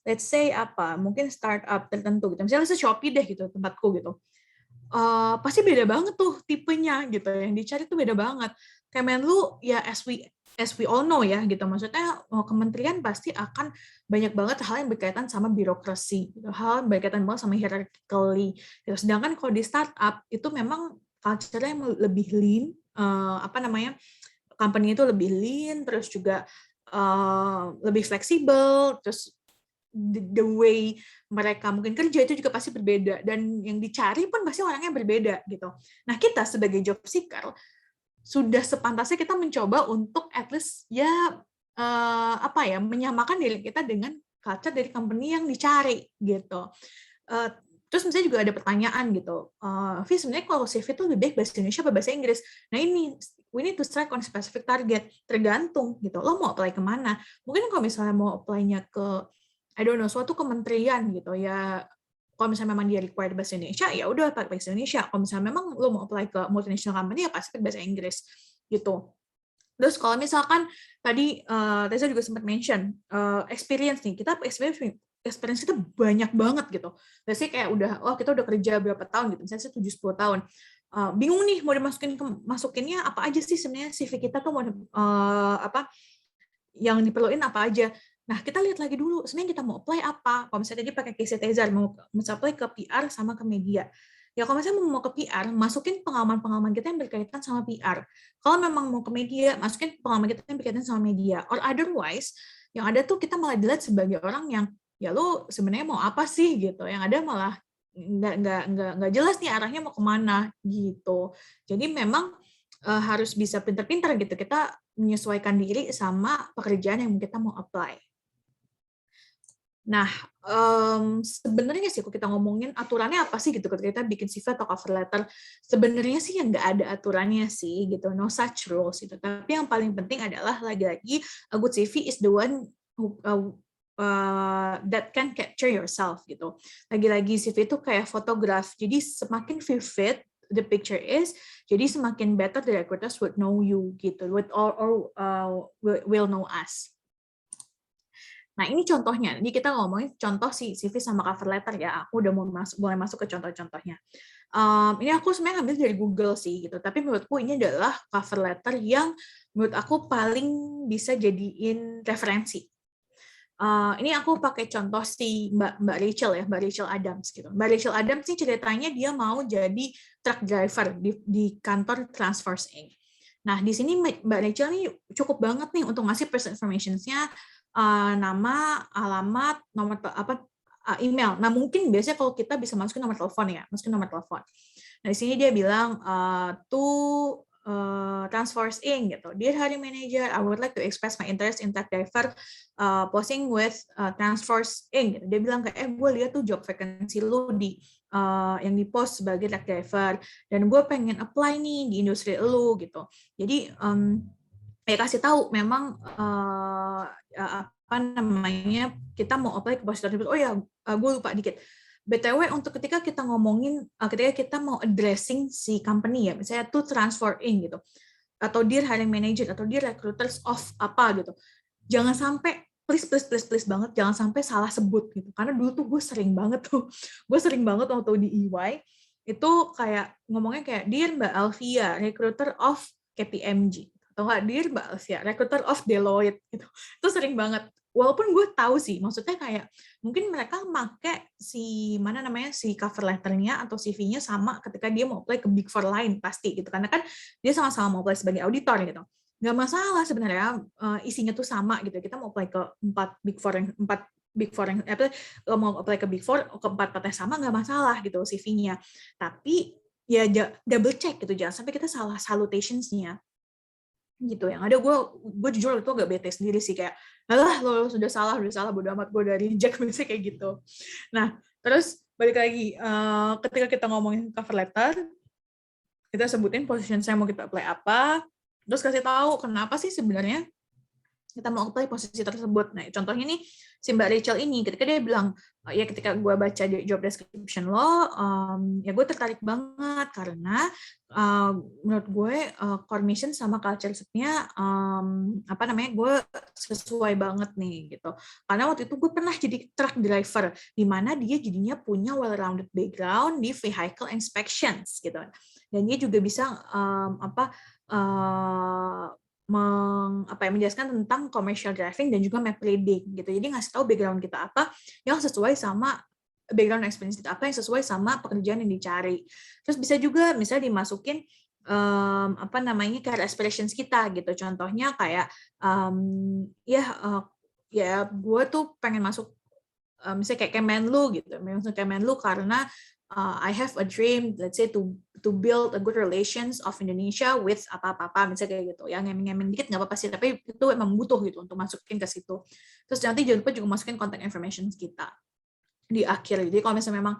let's say apa, mungkin startup tertentu gitu. Misalnya Shopee deh gitu tempatku gitu. Pasti beda banget tuh tipenya gitu, yang dicari tuh beda banget. Kemenlu ya as we all know ya gitu, maksudnya kementerian pasti akan banyak banget hal yang berkaitan sama birokrasi gitu, hal yang berkaitan banget sama hierarchically gitu. Sedangkan kalau di startup itu memang culture-nya lebih lean, apa namanya, company itu lebih lean, terus juga lebih fleksibel, terus the way mereka mungkin kerja itu juga pasti berbeda, dan yang dicari pun pasti orangnya berbeda gitu. Nah, kita sebagai job seeker sudah sepantasnya kita mencoba untuk at least ya apa ya, menyamakan diri kita dengan culture dari company yang dicari gitu. Terus misalnya juga ada pertanyaan gitu, Vi sebenarnya kalau CV itu lebih baik bahasa Indonesia atau bahasa Inggris? Nah ini we need to strike on specific target, tergantung gitu. Lo mau apply kemana? Mungkin kalau misalnya mau apply-nya ke I don't know, suatu kementerian gitu ya, Kalau misalnya memang dia required bahasa Indonesia, ya udah pakai bahasa Indonesia. Kalau misalnya memang lo mau apply ke multinational company, ya pasti pakai bahasa Inggris gitu. Terus kalau misalkan tadi Reza juga sempat mention experience nih, kita experience kita banyak banget gitu. Biasanya kayak kita udah kerja berapa tahun gitu, misalnya 7-10 tahun. Bingung nih mau masukinnya apa aja sih sebenarnya CV kita tuh mau yang diperluin apa aja. Nah, kita lihat lagi dulu, sebenarnya kita mau apply apa. Kalau misalnya tadi pakai case Tezar, mau apply ke PR sama ke media. Ya kalau misalnya mau ke PR, masukin pengalaman-pengalaman kita yang berkaitan sama PR. Kalau memang mau ke media, masukin pengalaman kita yang berkaitan sama media. Or otherwise, yang ada tuh kita malah dilihat sebagai orang yang, ya lu sebenarnya mau apa sih gitu. Yang ada malah nggak jelas nih arahnya mau kemana gitu. Jadi memang harus bisa pintar-pintar gitu. Kita menyesuaikan diri sama pekerjaan yang kita mau apply. Nah, sebenarnya sih kalau kita ngomongin aturannya apa sih gitu ketika kita bikin CV atau cover letter, sebenarnya sih yang nggak ada aturannya sih gitu, no such rules gitu. Tapi yang paling penting adalah lagi-lagi a good CV is the one who, that can capture yourself gitu. Lagi-lagi CV itu kayak fotograf, jadi semakin vivid the picture is, jadi semakin better the recruiters would know you gitu, will know us. Nah, ini contohnya. Jadi kita ngomongin contoh si CV sama cover letter ya. Aku udah mulai masuk ke contoh-contohnya. Ini aku sebenarnya ambil dari Google sih gitu. Tapi menurutku ini adalah cover letter yang menurut aku paling bisa jadiin referensi. Ini aku pakai contoh si Mbak Rachel ya, Mbak Rachel Adams gitu. Mbak Rachel Adams sih ceritanya dia mau jadi truck driver di kantor Transforce Inc. Nah, di sini Mbak Rachel nih cukup banget nih untuk ngasih personal information-nya, nama, alamat, nomor email. Nah, mungkin biasanya kalau kita bisa masukin nomor telepon ya, masukin nomor telepon. Nah, di sini dia bilang Transforce Inc. gitu. Dear hiring manager, I would like to express my interest in truck driver posting with Transforce Inc. Gitu. Dia bilang kayak, gue lihat tuh job vacancy lu di yang di post sebagai truck driver, dan gue pengen apply nih di industri lu gitu. Jadi ya kasih tahu memang apa namanya kita mau apply ke posisi tersebut. Oh ya, gue lupa dikit. BTW untuk ketika kita ngomongin ketika kita mau addressing si company ya, misalnya to transfer in gitu, atau dear hiring manager atau dear recruiters of apa gitu, jangan sampai please banget jangan sampai salah sebut gitu. Karena dulu tuh gue sering banget waktu di EY itu kayak ngomongnya kayak dear Mbak Alvia, recruiter of KPMG, atau nggak dear Mbak Alvia, recruiter of Deloitte gitu. Itu sering banget. Walaupun gue tahu sih, maksudnya kayak mungkin mereka pakai si cover letternya atau CV-nya sama ketika dia mau apply ke Big Four lain pasti gitu, karena kan dia sama-sama mau apply sebagai auditor gitu. Nggak masalah sebenarnya isinya tuh sama gitu. Kita mau apply ke 4 Big Four yang mau apply ke Big Four, keempat-empatnya sama nggak masalah gitu CV-nya. Tapi ya double check gitu, jangan sampai kita salah salutations-nya gitu. Yang ada gue jujur itu agak bete sendiri sih, kayak alah lo sudah salah bodo amat, gue udah reject misalnya kayak gitu. Nah terus balik lagi ketika kita ngomongin cover letter, kita sebutin position saya mau kita apply apa, terus kasih tahu kenapa sih sebenarnya kita mau apply posisi tersebut. Nah, contohnya nih si Mbak Rachel ini, ketika dia bilang, ya ketika gue baca job description lo, ya gue tertarik banget karena menurut gue core mission sama culture set-nya gue sesuai banget nih gitu. Karena waktu itu gue pernah jadi truck driver, di mana dia jadinya punya well-rounded background di vehicle inspections gitu. Dan dia juga bisa menjelaskan tentang commercial driving dan juga map reading gitu. Jadi ngasih tahu background kita apa yang sesuai sama background experience kita apa yang sesuai sama pekerjaan yang dicari. Terus bisa juga misalnya dimasukin career aspirations kita gitu. Contohnya kayak gue tuh pengen masuk misalnya kayak Kemenlu gitu. Masuk Kemenlu karena I have a dream, let's say to build a good relations of Indonesia with apa-apa, misalnya kayak gitu. Yang ngemeng-ngemeng dikit nggak apa-apa sih, tapi itu emang butuh gitu untuk masukin ke situ. Terus nanti jangan lupa juga masukin contact information kita di akhir. Jadi kalau misalnya memang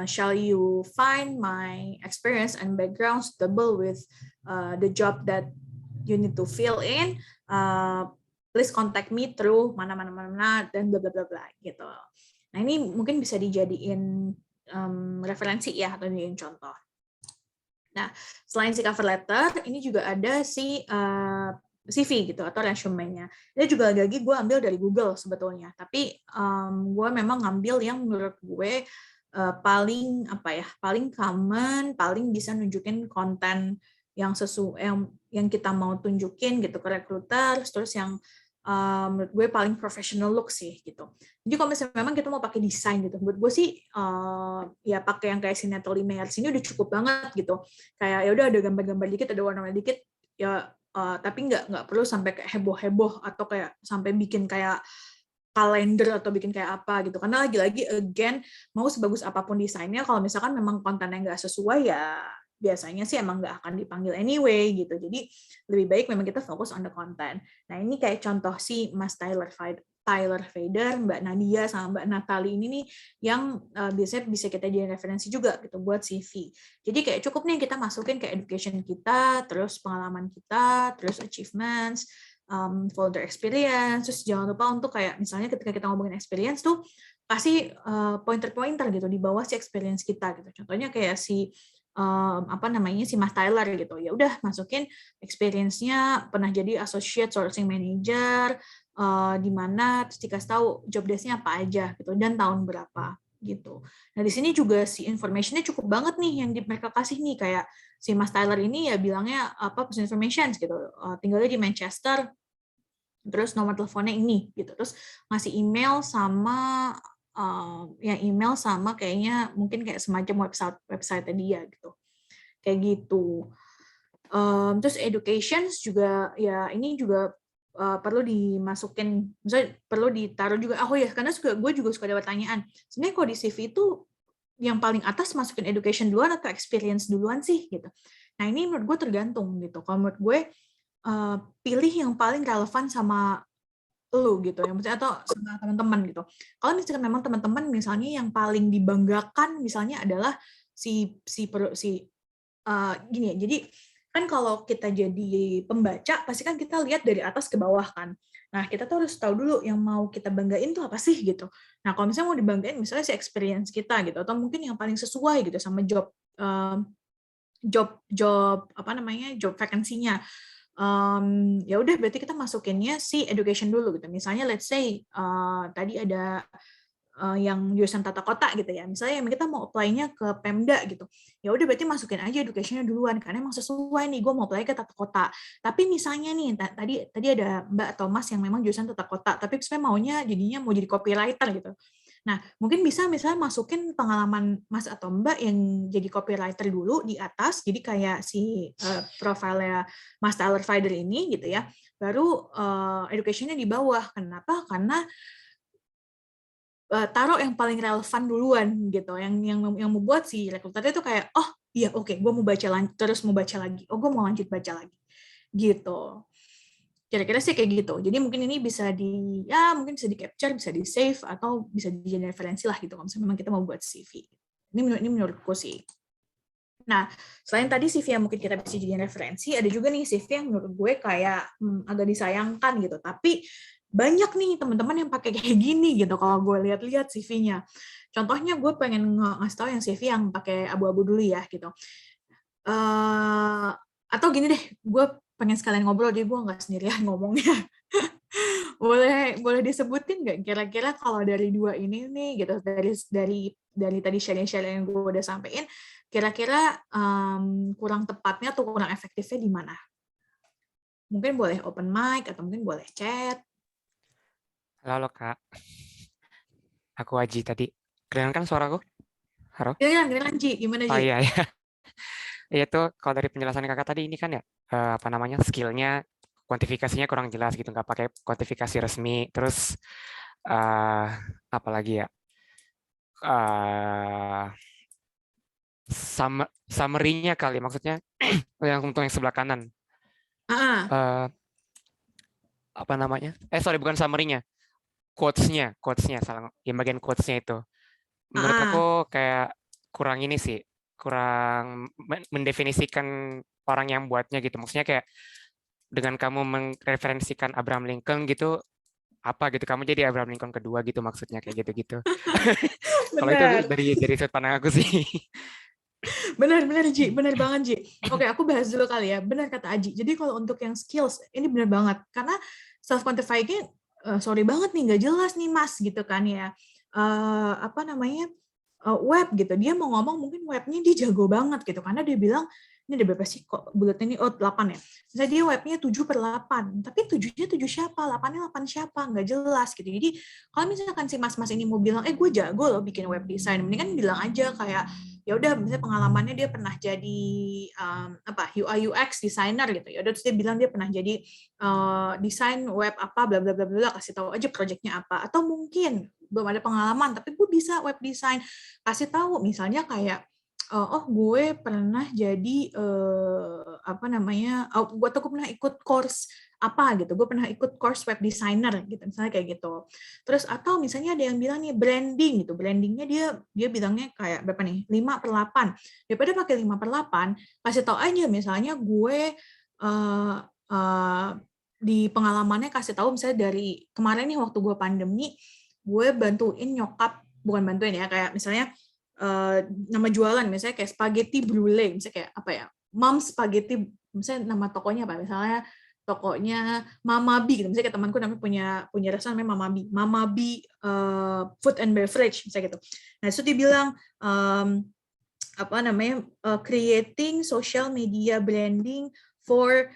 shall you find my experience and background suitable with the job that you need to fill in, please contact me through mana dan bla bla bla bla gitu. Nah, ini mungkin bisa dijadiin referensi ya, atau dijadiin contoh. Nah, selain si cover letter, ini juga ada si CV gitu atau resume-nya. Ini juga lagi gue ambil dari Google sebetulnya, tapi gue memang ngambil yang menurut gue paling paling common, paling bisa nunjukin konten yang sesuai yang kita mau tunjukin gitu ke recruiter, terus yang menurut gue paling professional look sih gitu. Jadi kalau misalnya memang kita mau pakai desain gitu, menurut gue sih ya pakai yang kayak si Natalie Meyers ini udah cukup banget gitu. Kayak ya udah ada gambar-gambar dikit, ada warna-warna dikit, ya tapi nggak perlu sampai kayak heboh-heboh atau kayak sampai bikin kayak kalender atau bikin kayak apa gitu. Karena lagi-lagi again mau sebagus apapun desainnya, kalau misalkan memang kontennya nggak sesuai ya biasanya sih emang nggak akan dipanggil anyway gitu. Jadi lebih baik memang kita fokus on the content. Nah ini kayak contoh si Mas Tyler Fader, Mbak Nadia sama Mbak Natalie ini nih yang biasanya bisa kita jadi referensi juga gitu buat CV. Jadi kayak cukup nih kita masukin ke education kita, terus pengalaman kita, terus achievements, folder experience, terus jangan lupa untuk kayak misalnya ketika kita ngomongin experience tuh kasih pointer-pointer gitu di bawah si experience kita gitu. Contohnya kayak si si Mas Tyler gitu. Ya udah masukin experience-nya pernah jadi associate sourcing manager di mana terus dikasih tahu job desk-nya apa aja gitu dan tahun berapa gitu. Nah, di sini juga si information-nya cukup banget nih yang mereka kasih nih kayak si Mas Tyler ini ya bilangnya personal information gitu. Tinggalnya di Manchester, terus nomor teleponnya ini gitu. Terus ngasih email sama email sama kayaknya mungkin kayak semacam website dia gitu. Kayak gitu. Terus education juga ya ini juga perlu dimasukin, misalnya perlu ditaruh juga. Oh ya, karena gue juga suka ada pertanyaan. Sebenarnya kalau di CV itu yang paling atas masukin education duluan atau experience duluan sih gitu. Nah ini menurut gue tergantung gitu. Kalau menurut gue pilih yang paling relevan sama lu gitu ya, maksudnya atau sama teman-teman gitu. Kalau misalkan memang teman-teman misalnya yang paling dibanggakan misalnya adalah gini ya. Jadi kan kalau kita jadi pembaca pasti kan kita lihat dari atas ke bawah kan. Nah, kita tuh harus tahu dulu yang mau kita banggain tuh apa sih gitu. Nah, kalau misalnya mau dibanggain misalnya si experience kita gitu atau mungkin yang paling sesuai gitu sama job vacancy-nya. Ya udah berarti kita masukinnya si education dulu gitu. Misalnya let's say tadi ada yang jurusan tata kota gitu ya. Misalnya kita mau apply-nya ke Pemda gitu. Ya udah berarti masukin aja education-nya duluan karena emang sesuai nih gue mau apply ke tata kota. Tapi misalnya nih tadi ada Mbak atau Mas yang memang jurusan tata kota, tapi sebenarnya maunya jadinya mau jadi copywriter gitu. Nah, mungkin bisa misalnya masukin pengalaman Mas atau Mbak yang jadi copywriter dulu di atas, jadi kayak si profilnya Mas Tyler Fader ini gitu ya. Baru education-nya di bawah. Kenapa? Karena taruh yang paling relevan duluan gitu, yang membuat si rekruter itu kayak oh iya oke, gue mau baca terus mau baca lagi, oh gue mau lanjut baca lagi gitu. Kira-kira sih kayak gitu. Jadi mungkin ini bisa mungkin bisa di capture, bisa di save atau bisa dijadikan referensi lah gitu kalau misalnya memang kita mau buat CV. Ini menurutku sih. Nah, selain tadi CV yang mungkin kita bisa jadikan referensi, ada juga nih CV yang menurut gue kayak agak disayangkan gitu. Tapi banyak nih teman-teman yang pakai kayak gini gitu kalau gue lihat-lihat CV-nya. Contohnya gue pengen ngasih tahu yang CV yang pakai abu-abu dulu ya gitu. Atau gini deh, gue pengen sekalian ngobrol jadi gue nggak sendirian ngomongnya. boleh disebutin nggak kira-kira kalau dari dua ini nih gitu dari tadi share yang gue udah sampein kira-kira kurang tepatnya atau kurang efektifnya di mana? Mungkin boleh open mic atau mungkin boleh chat. Halo Kak, aku Aji tadi. Kedengeran kan suaraku? Halo? Kedengeran Ji, gimana Oh Ji? iya, iya. Itu kalau dari penjelasan kakak tadi ini kan ya, skillnya, kuantifikasinya kurang jelas gitu, nggak pakai kuantifikasi resmi. Terus, apa lagi ya, summary-nya kali, maksudnya yang untuk yang sebelah kanan. Sorry, bukan summary-nya, quotes-nya, salah, yang bagian quotes-nya itu. Menurut aku kayak kurang ini sih, kurang mendefinisikan orang yang buatnya gitu. Maksudnya kayak dengan kamu mereferensikan Abraham Lincoln gitu, apa gitu, kamu jadi Abraham Lincoln kedua gitu maksudnya kayak gitu-gitu. Kalau itu Benar. dari sudut pandang aku sih. Benar Ji, benar banget Ji. Oke, aku bahas dulu kali ya. Benar kata Aji. Jadi kalau untuk yang skills, ini benar banget. Karena self-quantifying, sorry banget nih, nggak jelas nih Mas, gitu kan ya. Apa namanya, web gitu. Dia mau ngomong mungkin webnya dia jago banget gitu. Karena dia bilang, ini ada berapa sih kok bulatnya ini? Oh, 8 ya. Misalnya dia webnya 7/8. Tapi 7-nya 7 siapa? 8-nya 8 siapa? Nggak jelas gitu. Jadi kalau misalkan si mas-mas ini mau bilang, gue jago loh bikin web design. Mendingan bilang aja kayak, ya udah misalnya pengalamannya dia pernah jadi UI UX designer gitu ya udah terus dia bilang dia pernah jadi desain web apa bla bla bla bla kasih tahu aja projectnya apa atau mungkin belum ada pengalaman tapi gue bisa web design kasih tahu misalnya kayak gue pernah jadi gue pernah ikut course apa gitu, gue pernah ikut course web designer gitu, misalnya kayak gitu. Terus atau misalnya ada yang bilang nih branding gitu, brandingnya dia bilangnya kayak berapa nih, 5/8. Daripada pakai 5/8, kasih tau aja misalnya gue di pengalamannya kasih tahu misalnya dari kemarin nih waktu gue pandemi, gue bantuin nyokap, bukan bantuin ya, kayak misalnya nama jualan misalnya kayak spaghetti brulee, misalnya kayak apa ya, Mom Spaghetti, misalnya nama tokonya apa, misalnya tokonya Mama B gitu, misalnya kayak temanku namanya punya restoran namanya Mama B Food and Beverage misalnya gitu. Nah itu dia bilang creating social media branding for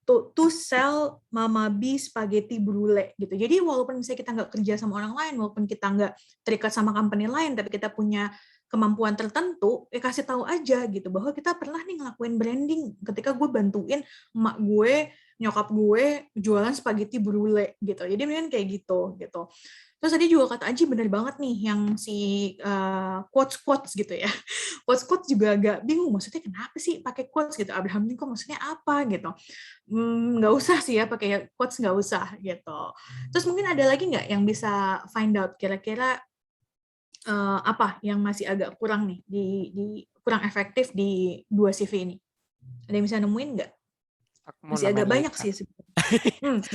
to sell Mama B spaghetti brulee gitu. Jadi walaupun misalnya kita nggak kerja sama orang lain, walaupun kita nggak terikat sama company lain, tapi kita punya kemampuan tertentu, kasih tahu aja gitu bahwa kita pernah nih ngelakuin branding ketika gue bantuin emak gue, nyokap gue jualan spaghetti brulee gitu. Jadi mendingan kayak gitu. Terus tadi juga kata Aji bener banget nih yang si quotes gitu ya. Quotes juga agak bingung maksudnya kenapa sih pakai quotes gitu. Abraham Lincoln maksudnya apa gitu. Nggak usah sih ya pakai quotes, nggak usah gitu. Terus mungkin ada lagi nggak yang bisa find out kira-kira apa yang masih agak kurang nih di kurang efektif di 2 CV ini? Ada yang bisa nemuin nggak? Masih agak banyak sih sebenarnya.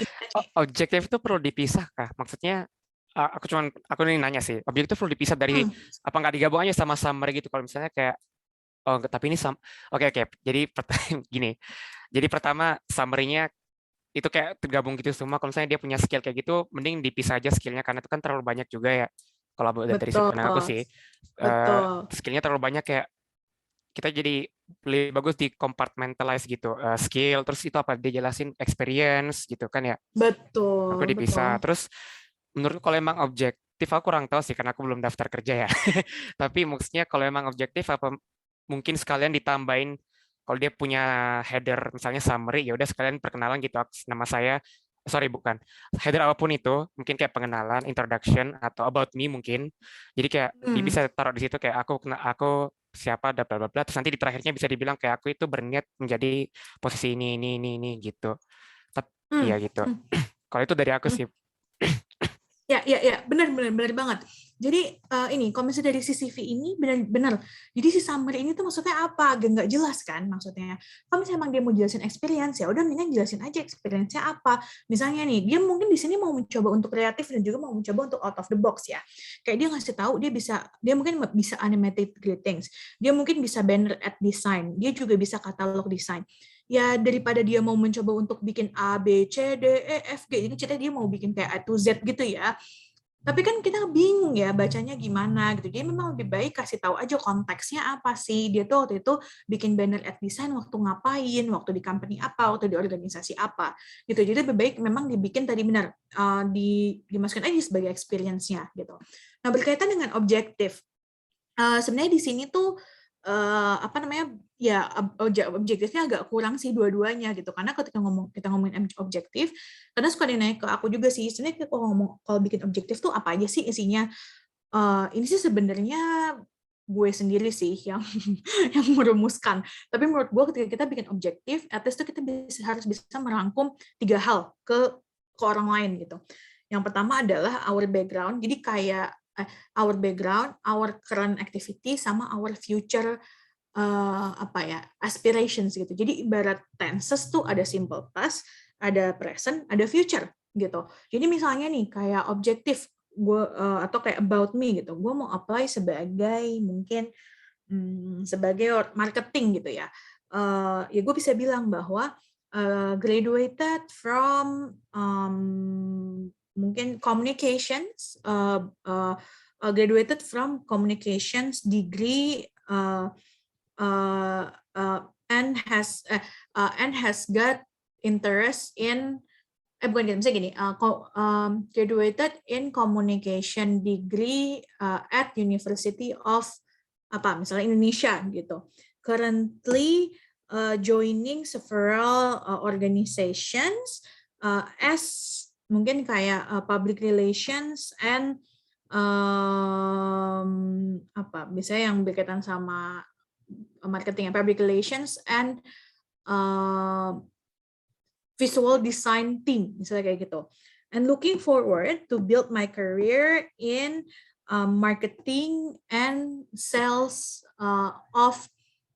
Objektif itu perlu dipisah kah? Maksudnya aku nih nanya sih, objektif perlu dipisah dari apa nggak digabung aja sama summary gitu? Kalau misalnya kayak tapi ini oke. Jadi gini. Jadi pertama summary-nya itu kayak tergabung gitu semua. Kalau misalnya dia punya skill kayak gitu, mending dipisah aja skillnya karena itu kan terlalu banyak juga ya. Kalau dari sudut pandang aku sih, skillnya terlalu banyak kayak kita jadi lebih bagus di compartmentalize gitu, skill, terus itu apa dia jelasin experience gitu kan ya. Betul. Aku dipisah. Terus menurutku kalau emang objektif aku kurang tahu sih karena aku belum daftar kerja ya. Tapi maksudnya kalau emang objektif apa mungkin sekalian ditambahin kalau dia punya header misalnya summary ya udah sekalian perkenalan gitu nama saya bukan header apapun itu mungkin kayak pengenalan introduction atau about me mungkin jadi kayak dia bisa taruh di situ kayak aku siapa bla bla bla terus nanti di terakhirnya bisa dibilang kayak aku itu berniat menjadi posisi ini gitu tapi ya gitu kalau itu dari aku sih. Ya, benar banget. Jadi ini kalau misalnya dari CCV ini benar. Jadi si summary ini tuh maksudnya apa? Agak nggak jelas kan maksudnya. Kalau misalnya emang dia mau jelasin experience ya udah mendingan jelasin aja experience-nya apa. Misalnya nih, dia mungkin di sini mau mencoba untuk kreatif dan juga mau mencoba untuk out of the box ya. Kayak dia ngasih tahu dia mungkin bisa animated greetings. Dia mungkin bisa banner ad design. Dia juga bisa katalog design. Ya daripada dia mau mencoba untuk bikin A, B, C, D, E, F, G, ini ceritanya dia mau bikin kayak A to Z gitu ya. Tapi kan kita bingung ya bacanya gimana gitu. Jadi memang lebih baik kasih tahu aja konteksnya apa sih. Dia tuh waktu itu bikin banner ad design waktu ngapain, waktu di company apa, waktu di organisasi apa. Gitu. Jadi lebih baik memang dibikin tadi benar dimasukkan aja sebagai experience-nya gitu. Nah, berkaitan dengan objektif. Sebenarnya di sini tuh objektifnya agak kurang sih dua-duanya gitu karena ketika kita ngomongin objektif karena suka naik ke aku juga sih sebenarnya kalau bikin objektif tuh apa aja sih isinya ini sih sebenarnya gue sendiri sih yang yang merumuskan tapi menurut gue ketika kita bikin objektif at least tuh kita harus bisa merangkum 3 hal ke orang lain gitu. Yang pertama adalah our background, jadi kayak our background, our current activity, sama our future aspirations gitu. Jadi ibarat tenses tuh ada simple past, ada present, ada future gitu. Jadi misalnya nih kayak objektif gue atau kayak about me gitu, gue mau apply sebagai mungkin sebagai marketing gitu ya. Ya gue bisa bilang bahwa graduated from mungkin communications, graduated from communications degree and has got interest in bukan misalnya gini, graduated in communication degree at University of misalnya Indonesia gitu. Currently joining several organizations as mungkin kayak public relations and misalnya yang berkaitan sama marketing and public relations and visual design team, misalnya kayak gitu. And looking forward to build my career in marketing and sales of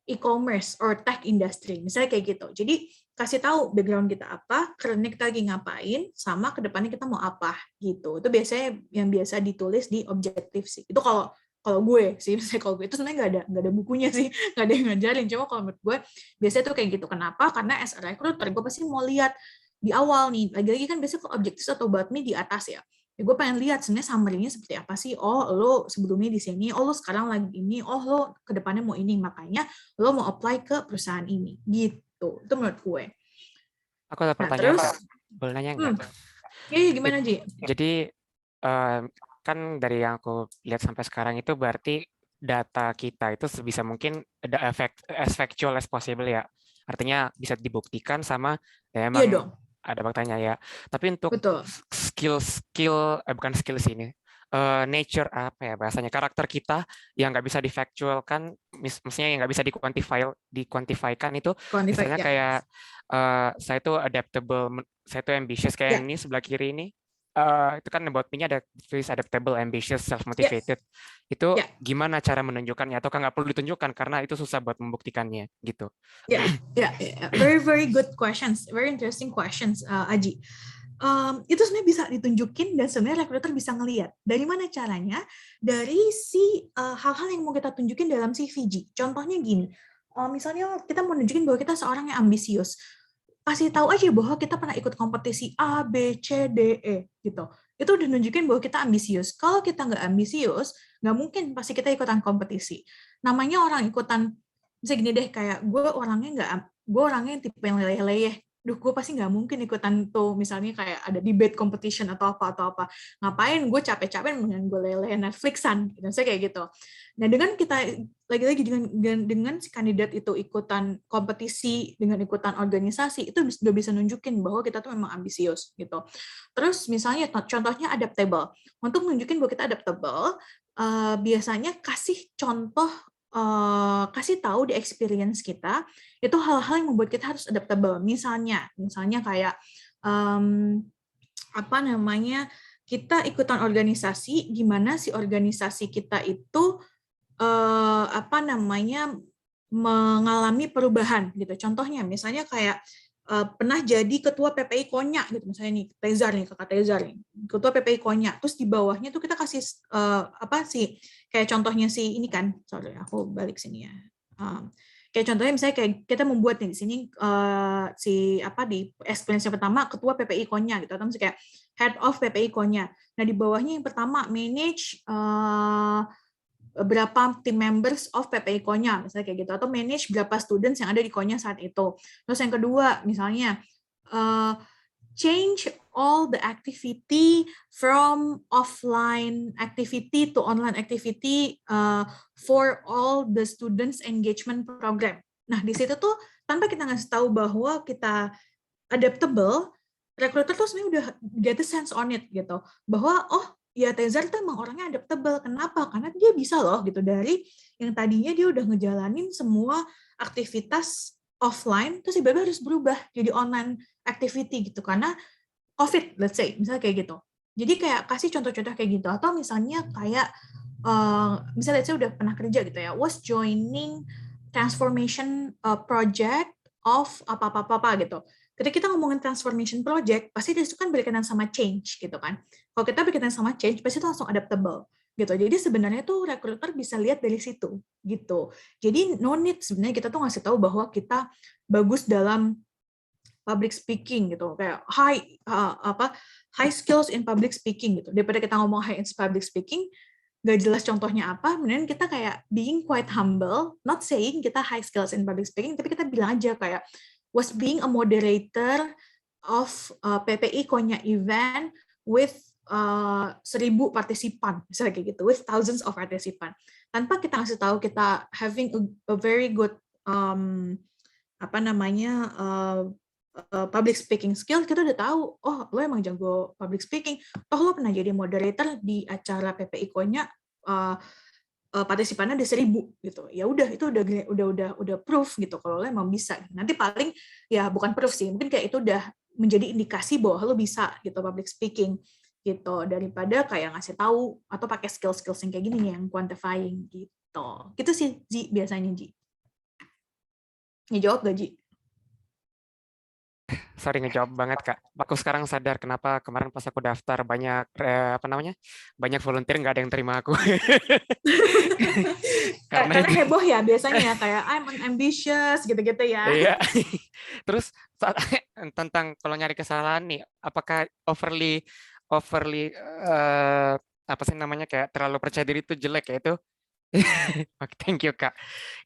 e-commerce or tech industry, misalnya kayak gitu. Jadi kasih tahu background kita apa, currently kita lagi ngapain, sama kedepannya kita mau apa gitu. Itu biasanya yang biasa ditulis di objektif sih. Itu kalau gue sih, misalnya kalau gue itu sebenarnya nggak ada bukunya sih, nggak ada yang ngajarin. Cuma kalau menurut gue biasanya tuh kayak gitu. Kenapa? Karena as a recruiter gue pasti mau lihat di awal nih. Lagi-lagi kan biasanya kalau objektif atau about me di atas ya. Gue pengen lihat sebenarnya summary-nya seperti apa sih. Oh, lo sebelumnya di sini. Oh, lo sekarang lagi ini. Oh, lo kedepannya mau ini. Makanya lo mau apply ke perusahaan ini. Gitu. Itu menurut gue. Aku ada pertanyaan, terus, boleh nanya nggak? Gimana, Ji? Jadi kan dari yang aku lihat sampai sekarang itu berarti data kita itu sebisa mungkin as factual as possible ya. Artinya bisa dibuktikan sama ya emang Iya dong. ada faktanya ya. Tapi untuk Betul. bukan skill sini. Nature apa ya bahasanya, karakter kita yang nggak bisa difactualkan, maksudnya yang nggak bisa dikuantifikan itu, misalnya ya. kayak saya itu adaptable, saya itu ambitious kayak ini sebelah kiri ini. Itu kan about me-nya ada tulis adaptable, ambitious, self-motivated. Itu gimana cara menunjukkannya? Atau nggak perlu ditunjukkan karena itu susah buat membuktikannya gitu. Very, very good questions. Very interesting questions, Aji. Itu sebenarnya bisa ditunjukin dan sebenarnya recruiter bisa ngelihat. Dari mana caranya? Dari hal-hal yang mau kita tunjukin dalam CV. Contohnya gini, misalnya kita mau nunjukin bahwa kita seorang yang ambisius. Kasih tahu aja bahwa kita pernah ikut kompetisi A, B, C, D, E gitu. Itu udah nunjukin bahwa kita ambisius. Kalau kita nggak ambisius, nggak mungkin pasti kita ikutan kompetisi. Namanya orang ikutan, misalnya gini deh, kayak gue orangnya tipe yang leleh-leleh. Gue pasti nggak mungkin ikutan tuh, misalnya kayak ada debate competition atau apa. Ngapain gue capek-capek dengan gue leleh Netflixan, gitu. Saya kayak gitu. Nah, dengan kita lagi-lagi dengan si kandidat itu ikutan kompetisi, dengan ikutan organisasi, itu sudah bisa nunjukin bahwa kita tuh memang ambisius gitu. Terus misalnya contohnya adaptable. Untuk nunjukin bahwa kita adaptable, biasanya kasih contoh, kasih tahu di experience kita itu hal-hal yang membuat kita harus adaptable. Misalnya kayak kita ikutan organisasi, gimana si organisasi kita itu mengalami perubahan gitu. Contohnya misalnya kayak pernah jadi ketua PPI Konya gitu, misalnya nih kakak Tezar nih, ketua PPI Konya, terus di bawahnya tuh kita kasih kayak contohnya ini kan, sorry aku balik sini ya, kayak contohnya misalnya kayak kita membuat nih di sini di experience yang pertama ketua PPI Konya gitu, atau misalnya kayak head of PPI Konya. Nah di bawahnya yang pertama manage berapa team members of PPI Konya, misalnya kayak gitu, atau manage berapa students yang ada di Konya saat itu. Terus yang kedua, misalnya change all the activity from offline activity to online activity for all the students engagement program. Nah, di situ tuh tanpa kita ngasih tahu bahwa kita adaptable, recruiter tuh sebenarnya udah get a sense on it gitu, bahwa ya Tezar tuh emang orangnya adaptable. Kenapa? Karena dia bisa loh gitu, dari yang tadinya dia udah ngejalanin semua aktivitas offline, terus tiba-tiba harus berubah jadi online activity gitu, karena COVID, let's say, misalnya kayak gitu. Jadi kayak kasih contoh-contoh kayak gitu. Atau misalnya kayak, misalnya let's say udah pernah kerja gitu ya, was joining transformation project of apa-apa gitu. ketika kita ngomongin transformation project, pasti itu kan berkaitan sama change gitu kan. Kalau kita berkaitan sama change, pasti itu langsung adaptable gitu. Jadi sebenarnya tuh recruiter bisa lihat dari situ gitu. Jadi no need sebenarnya kita tuh ngasih tahu bahwa kita bagus dalam public speaking gitu, kayak high skills in public speaking gitu. Daripada kita ngomong high in public speaking, gak jelas contohnya apa, kemudian kita kayak being quite humble, not saying kita high skills in public speaking, tapi kita bilang aja kayak was being a moderator of PPI Konya event with 1.000 partisipan, misalnya kayak gitu, with thousands of partisipan. Tanpa kita ngasih tahu kita having a very good public speaking skill, kita udah tahu, oh lo emang jago public speaking, oh lo pernah jadi moderator di acara PPI Konya, partisipannya ada 1.000 gitu. Ya udah, itu udah proof gitu kalau lo emang bisa. Nanti paling ya bukan proof sih, mungkin kayak itu udah menjadi indikasi bahwa lo bisa gitu public speaking gitu, daripada kayak ngasih tahu atau pakai skill-skill yang kayak gini nih yang quantifying gitu. Gitu sih Ji biasanya Ji. Ngejawab gak Ji? Sorry ngejawab banget Kak. Aku sekarang sadar kenapa kemarin pas aku daftar banyak banyak volunteer nggak ada yang terima aku. Karena heboh ya biasanya kayak I'm ambitious gitu-gitu ya. Iya. Terus tentang kalau nyari kesalahan nih, apakah overly apa sih namanya kayak terlalu percaya diri itu jelek ya itu? Oke, thank you Kak.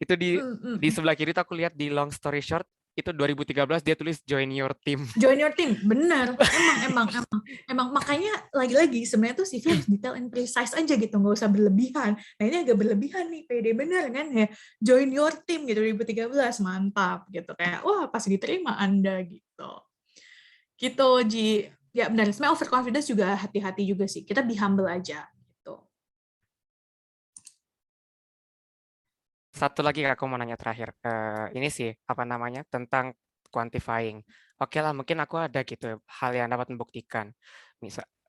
Itu di sebelah kiri tuh aku lihat di long story short itu 2013 dia tulis join your team. Join your team, benar. Emang makanya lagi-lagi sebenarnya tuh CV harus detail and precise aja gitu, nggak usah berlebihan. Nah ini agak berlebihan nih, pede bener kan ya. Join your team gitu 2013, mantap gitu kayak wah pas diterima Anda gitu. Gitu Ji. Ya benar, sebenarnya overconfidence juga hati-hati juga sih. Kita be humble aja gitu. Satu lagi aku mau nanya terakhir. Ini sih apa namanya tentang quantifying. Oke lah, mungkin aku ada gitu hal yang dapat membuktikan.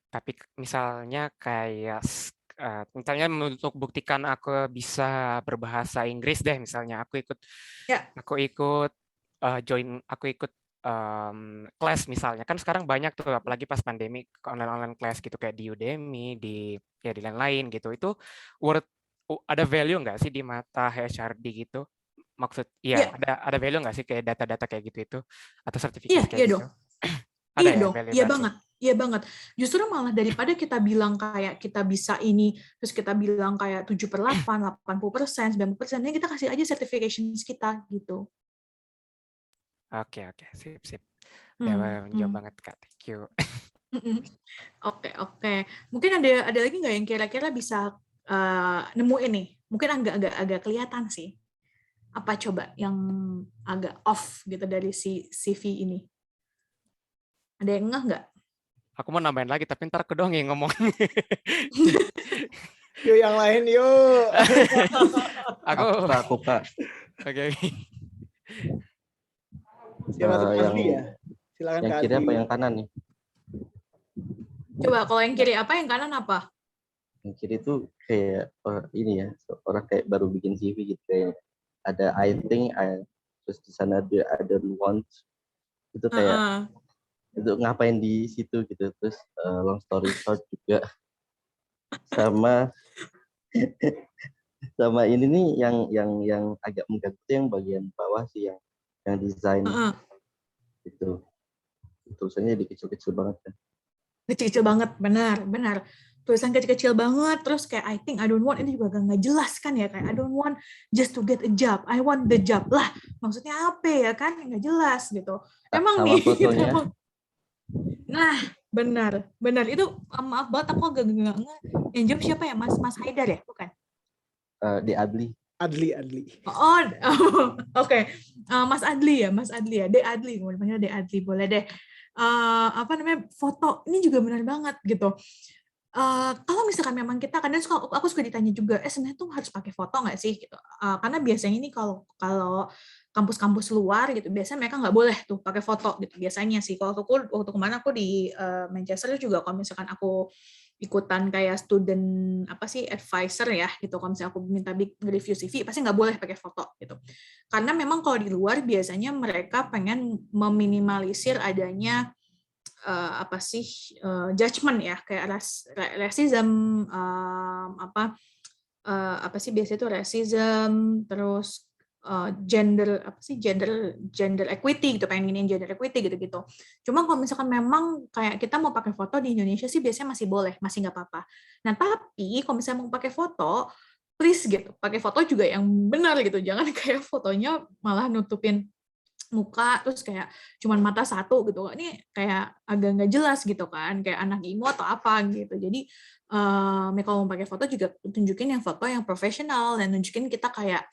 Tapi misalnya kayak misalnya untuk buktikan aku bisa berbahasa Inggris deh, misalnya aku ikut kelas misalnya. Kan sekarang banyak tuh, apalagi pas pandemi online kelas gitu kayak di Udemy, di lain-lain gitu. Itu ada value nggak sih di mata HRD gitu? Ada value nggak sih kayak data-data kayak gitu itu atau sertifikasi kayak gitu? Dong. Iya dong, iya banget. Iya banget. Justru malah daripada kita bilang kayak kita bisa ini, terus kita bilang kayak 7/8, 80%, 90%, ya kita kasih aja certification kita gitu. Oke, sip. Udah menjawab banget Kak, thank you. Oke. Mungkin ada lagi nggak yang kira-kira bisa nemuin nih? Mungkin agak kelihatan sih. Apa coba yang agak off gitu dari si CV ini? Ada yang ngeh nggak? Aku mau nambahin lagi, tapi ntar aku doang yang ngomong. Yuk yang lain yuk. Aku Kak. Oke. Yang ya? Silakan yang kiri apa yang kanan nih? Coba kalau yang kiri apa, yang kanan apa? Yang kiri tuh kayak ini ya, orang kayak baru bikin CV gitu, kayak ada I think, terus di sana ada don't want, itu kayak itu ngapain di situ gitu. Terus long story short juga sama ini nih yang agak mengganggu yang bagian bawah sih, yang desain itu tulisannya jadi kecil-kecil banget kan. Kecil-kecil banget, benar. Tulisan kecil-kecil banget, terus kayak I think, I don't want, ini juga nggak jelas kan ya, kayak I don't want just to get a job, I want the job lah, maksudnya apa ya kan, nggak jelas gitu. Emang sama nih, fotonya. Gitu. Nah, benar, itu maaf banget aku agak nggak. Yang jawab siapa ya, Mas Haidar ya, bukan? Di Adli. Oh, oke. Mas Adli ya, De Adli, mau dipanggil De Adli, boleh deh. Foto ini juga benar banget gitu. Kalau misalkan memang kita kadang aku suka ditanya juga, sebenarnya tuh harus pakai foto nggak sih? Gitu. Karena biasanya ini kalau kampus-kampus luar gitu, biasanya mereka nggak boleh tuh pakai foto gitu. Biasanya sih, waktu kemarin aku di Manchester juga, kalau misalkan aku ikutan kayak student advisor ya gitu. Kalau misalnya aku minta review CV pasti nggak boleh pakai foto gitu. Karena memang kalau di luar biasanya mereka pengen meminimalisir adanya judgment ya, kayak racism, biasanya itu racism, terus gender equity gitu, pengen giniin gender equity gitu. Cuma kalau misalkan memang kayak kita mau pakai foto di Indonesia sih biasanya masih boleh, masih nggak apa-apa. Nah tapi kalau misalnya mau pakai foto, please gitu, pakai foto juga yang benar gitu, jangan kayak fotonya malah nutupin muka terus kayak cuman mata satu gitu, ini kayak agak nggak jelas gitu kan, kayak anak imo atau apa gitu. Jadi kalau mau pakai foto juga tunjukin yang foto yang profesional dan tunjukin kita kayak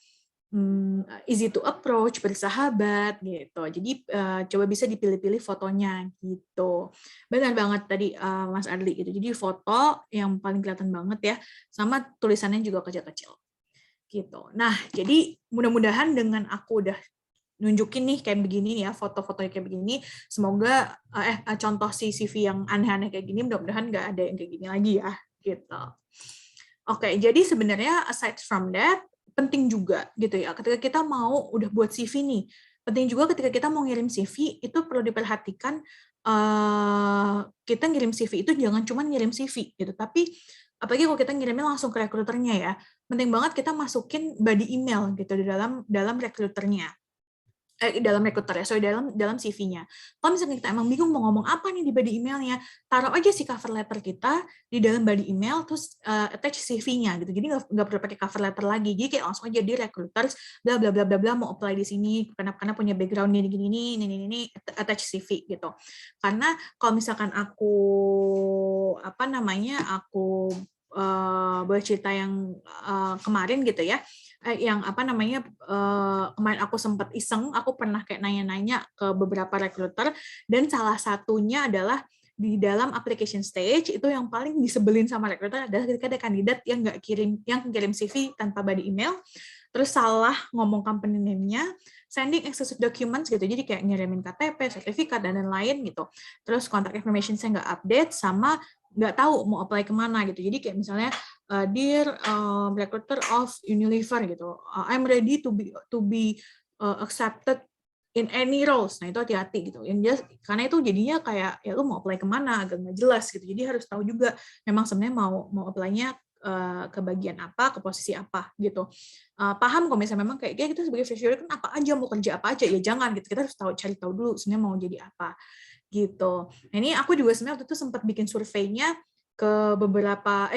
easy to approach, bersahabat gitu. Jadi coba bisa dipilih-pilih fotonya gitu. Benar banget tadi Mas Adli gitu. Jadi foto yang paling kelihatan banget ya, sama tulisannya juga kecil-kecil gitu. Nah jadi mudah-mudahan dengan aku udah nunjukin nih kayak begini ya, foto-fotonya kayak begini, semoga contoh CV yang aneh-aneh kayak gini mudah-mudahan nggak ada yang kayak gini lagi ya gitu. Oke, jadi sebenarnya aside from that penting juga gitu ya, ketika kita mau udah buat CV nih, penting juga ketika kita mau ngirim CV itu perlu diperhatikan, kita ngirim CV itu jangan cuma ngirim CV gitu, tapi apalagi kalau kita ngirimnya langsung ke rekruternya ya, penting banget kita masukin body email gitu di dalam rekruternya. Dalam rekruter ya, dalam CV-nya. Kalau misalnya kita emang bingung mau ngomong apa nih di body emailnya, taruh aja si cover letter kita di dalam body email, terus attach CV-nya gitu. Jadi nggak perlu pakai cover letter lagi. Jadi kayak langsung aja di recruiters, bla bla bla bla bla mau apply di sini, karena punya background ini, attach CV gitu. Karena kalau misalkan aku bercerita yang kemarin gitu ya, yang kemarin aku sempat iseng, aku pernah kayak nanya-nanya ke beberapa recruiter, dan salah satunya adalah di dalam application stage itu yang paling disebelin sama recruiter adalah ketika ada kandidat yang kirim CV tanpa body email, terus salah ngomong company name-nya, sending excessive documents gitu, jadi kayak ngirimin KTP, sertifikat, dan lain-lain gitu. Terus contact information saya nggak update, sama nggak tahu mau apply kemana gitu. Jadi kayak misalnya, dear recruiter of Unilever gitu, I'm ready to be accepted in any roles. Nah itu hati-hati gitu. Karena itu jadinya kayak ya lu mau apply kemana agak nggak jelas gitu. Jadi harus tahu juga memang sebenarnya mau apply-nya ke bagian apa, ke posisi apa gitu. Paham kalau misalnya memang kayak kita sebagai fresher kan apa aja, mau kerja apa aja, ya jangan gitu. Kita harus cari tahu dulu sebenarnya mau jadi apa gitu. Nah, ini aku juga sebenarnya waktu itu sempat bikin surveinya ke beberapa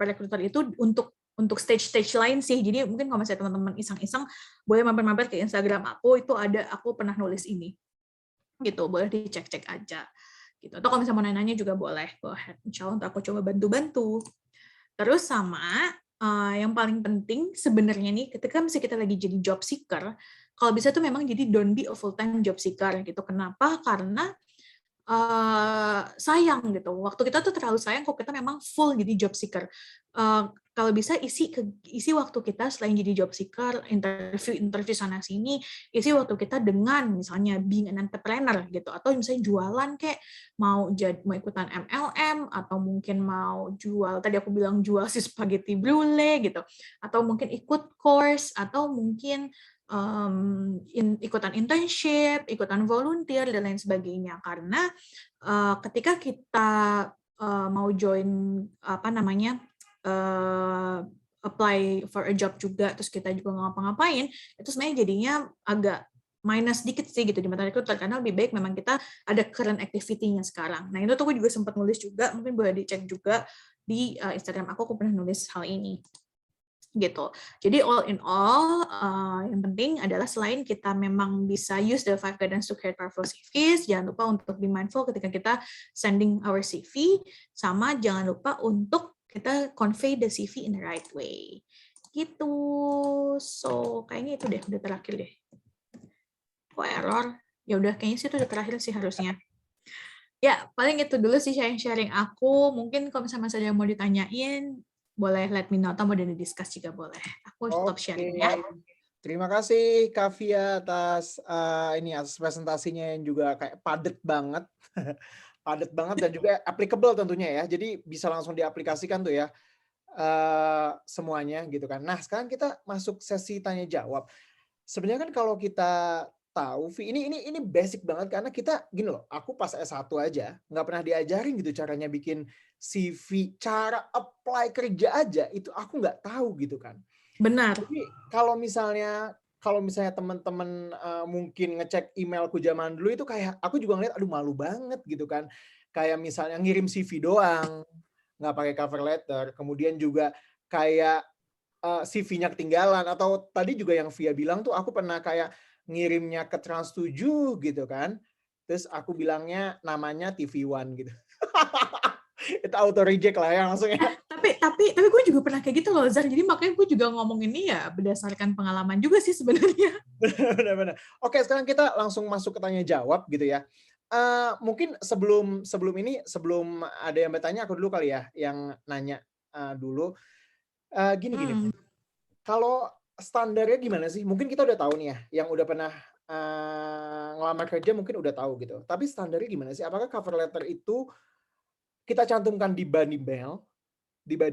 recruiter itu untuk stage lain sih. Jadi mungkin kalau misalnya teman-teman iseng-iseng boleh mampir-mampir ke Instagram aku, itu aku pernah nulis ini. Gitu, boleh dicek-cek aja. Gitu. Atau kalau misalnya mau nanya juga boleh. Go ahead. Insya Allah aku coba bantu-bantu. Terus sama yang paling penting sebenarnya nih, ketika misalnya kita lagi jadi job seeker, kalau bisa tuh memang jadi don't be a full-time job seeker gitu. Kenapa? Karena sayang gitu. Waktu kita tuh terlalu sayang kalau kita memang full jadi job seeker. Kalau bisa isi waktu kita selain jadi job seeker, interview sana sini, isi waktu kita dengan misalnya being an entrepreneur gitu, atau misalnya jualan kayak mau ikutan MLM, atau mungkin mau jual, tadi aku bilang jual si spaghetti brulee gitu, atau mungkin ikut course, atau mungkin ikutan internship, ikutan volunteer, dan lain sebagainya. Karena ketika kita mau join apply for a job juga, terus kita juga ngapa-ngapain, itu sebenarnya jadinya agak minus dikit sih gitu di mata recruiter, karena lebih baik memang kita ada current activity-nya sekarang. Nah itu tuh aku juga sempat nulis juga, mungkin boleh dicek juga di Instagram aku pernah nulis hal ini. Gitu. Jadi all in all, yang penting adalah selain kita memang bisa use the 5 guidance to create powerful CVs, jangan lupa untuk be mindful ketika kita sending our CV, sama jangan lupa untuk kita convey the CV in the right way. Gitu. So, kayaknya itu deh, udah terakhir deh. Kok error? Ya udah, kayaknya sih itu udah terakhir sih harusnya. Ya, paling itu dulu sih sharing aku. Mungkin kalau misalnya masih ada yang mau ditanyain, boleh let me know, atau mau di-discuss juga boleh. Aku stop sharing ya. Terima kasih Kak Via atas atas presentasinya yang juga kayak padat banget. padat banget dan juga applicable tentunya ya. Jadi bisa langsung diaplikasikan tuh ya semuanya gitu kan. Nah, sekarang kita masuk sesi tanya jawab. Sebenarnya kan kalau kita tahu, ini basic banget karena kita gini loh, aku pas S1 aja nggak pernah diajarin gitu caranya bikin CV, cara apply kerja aja itu aku nggak tahu gitu kan. Benar. Jadi kalau misalnya teman-teman mungkin ngecek emailku zaman dulu itu kayak aku juga ngeliat aduh malu banget gitu kan. Kayak misalnya ngirim CV doang, nggak pakai cover letter. Kemudian juga kayak CV-nya ketinggalan atau tadi juga yang Via bilang tuh aku pernah kayak ngirimnya ke Trans7 gitu kan. Terus aku bilangnya namanya TV One gitu. Itu auto reject lah ya langsung ya. Tapi gue juga pernah kayak gitu loh, Zar. Jadi makanya gue juga ngomong ini ya berdasarkan pengalaman juga sih sebenarnya. Benar-benar. Oke, sekarang kita langsung masuk ke tanya jawab gitu ya. Mungkin sebelum ada yang bertanya aku dulu kali ya yang nanya dulu. Gini. Kalau standarnya gimana sih? Mungkin kita udah tahu nih ya, yang udah pernah ngelamar kerja mungkin udah tahu gitu. Tapi standarnya gimana sih? Apakah cover letter itu kita cantumkan di body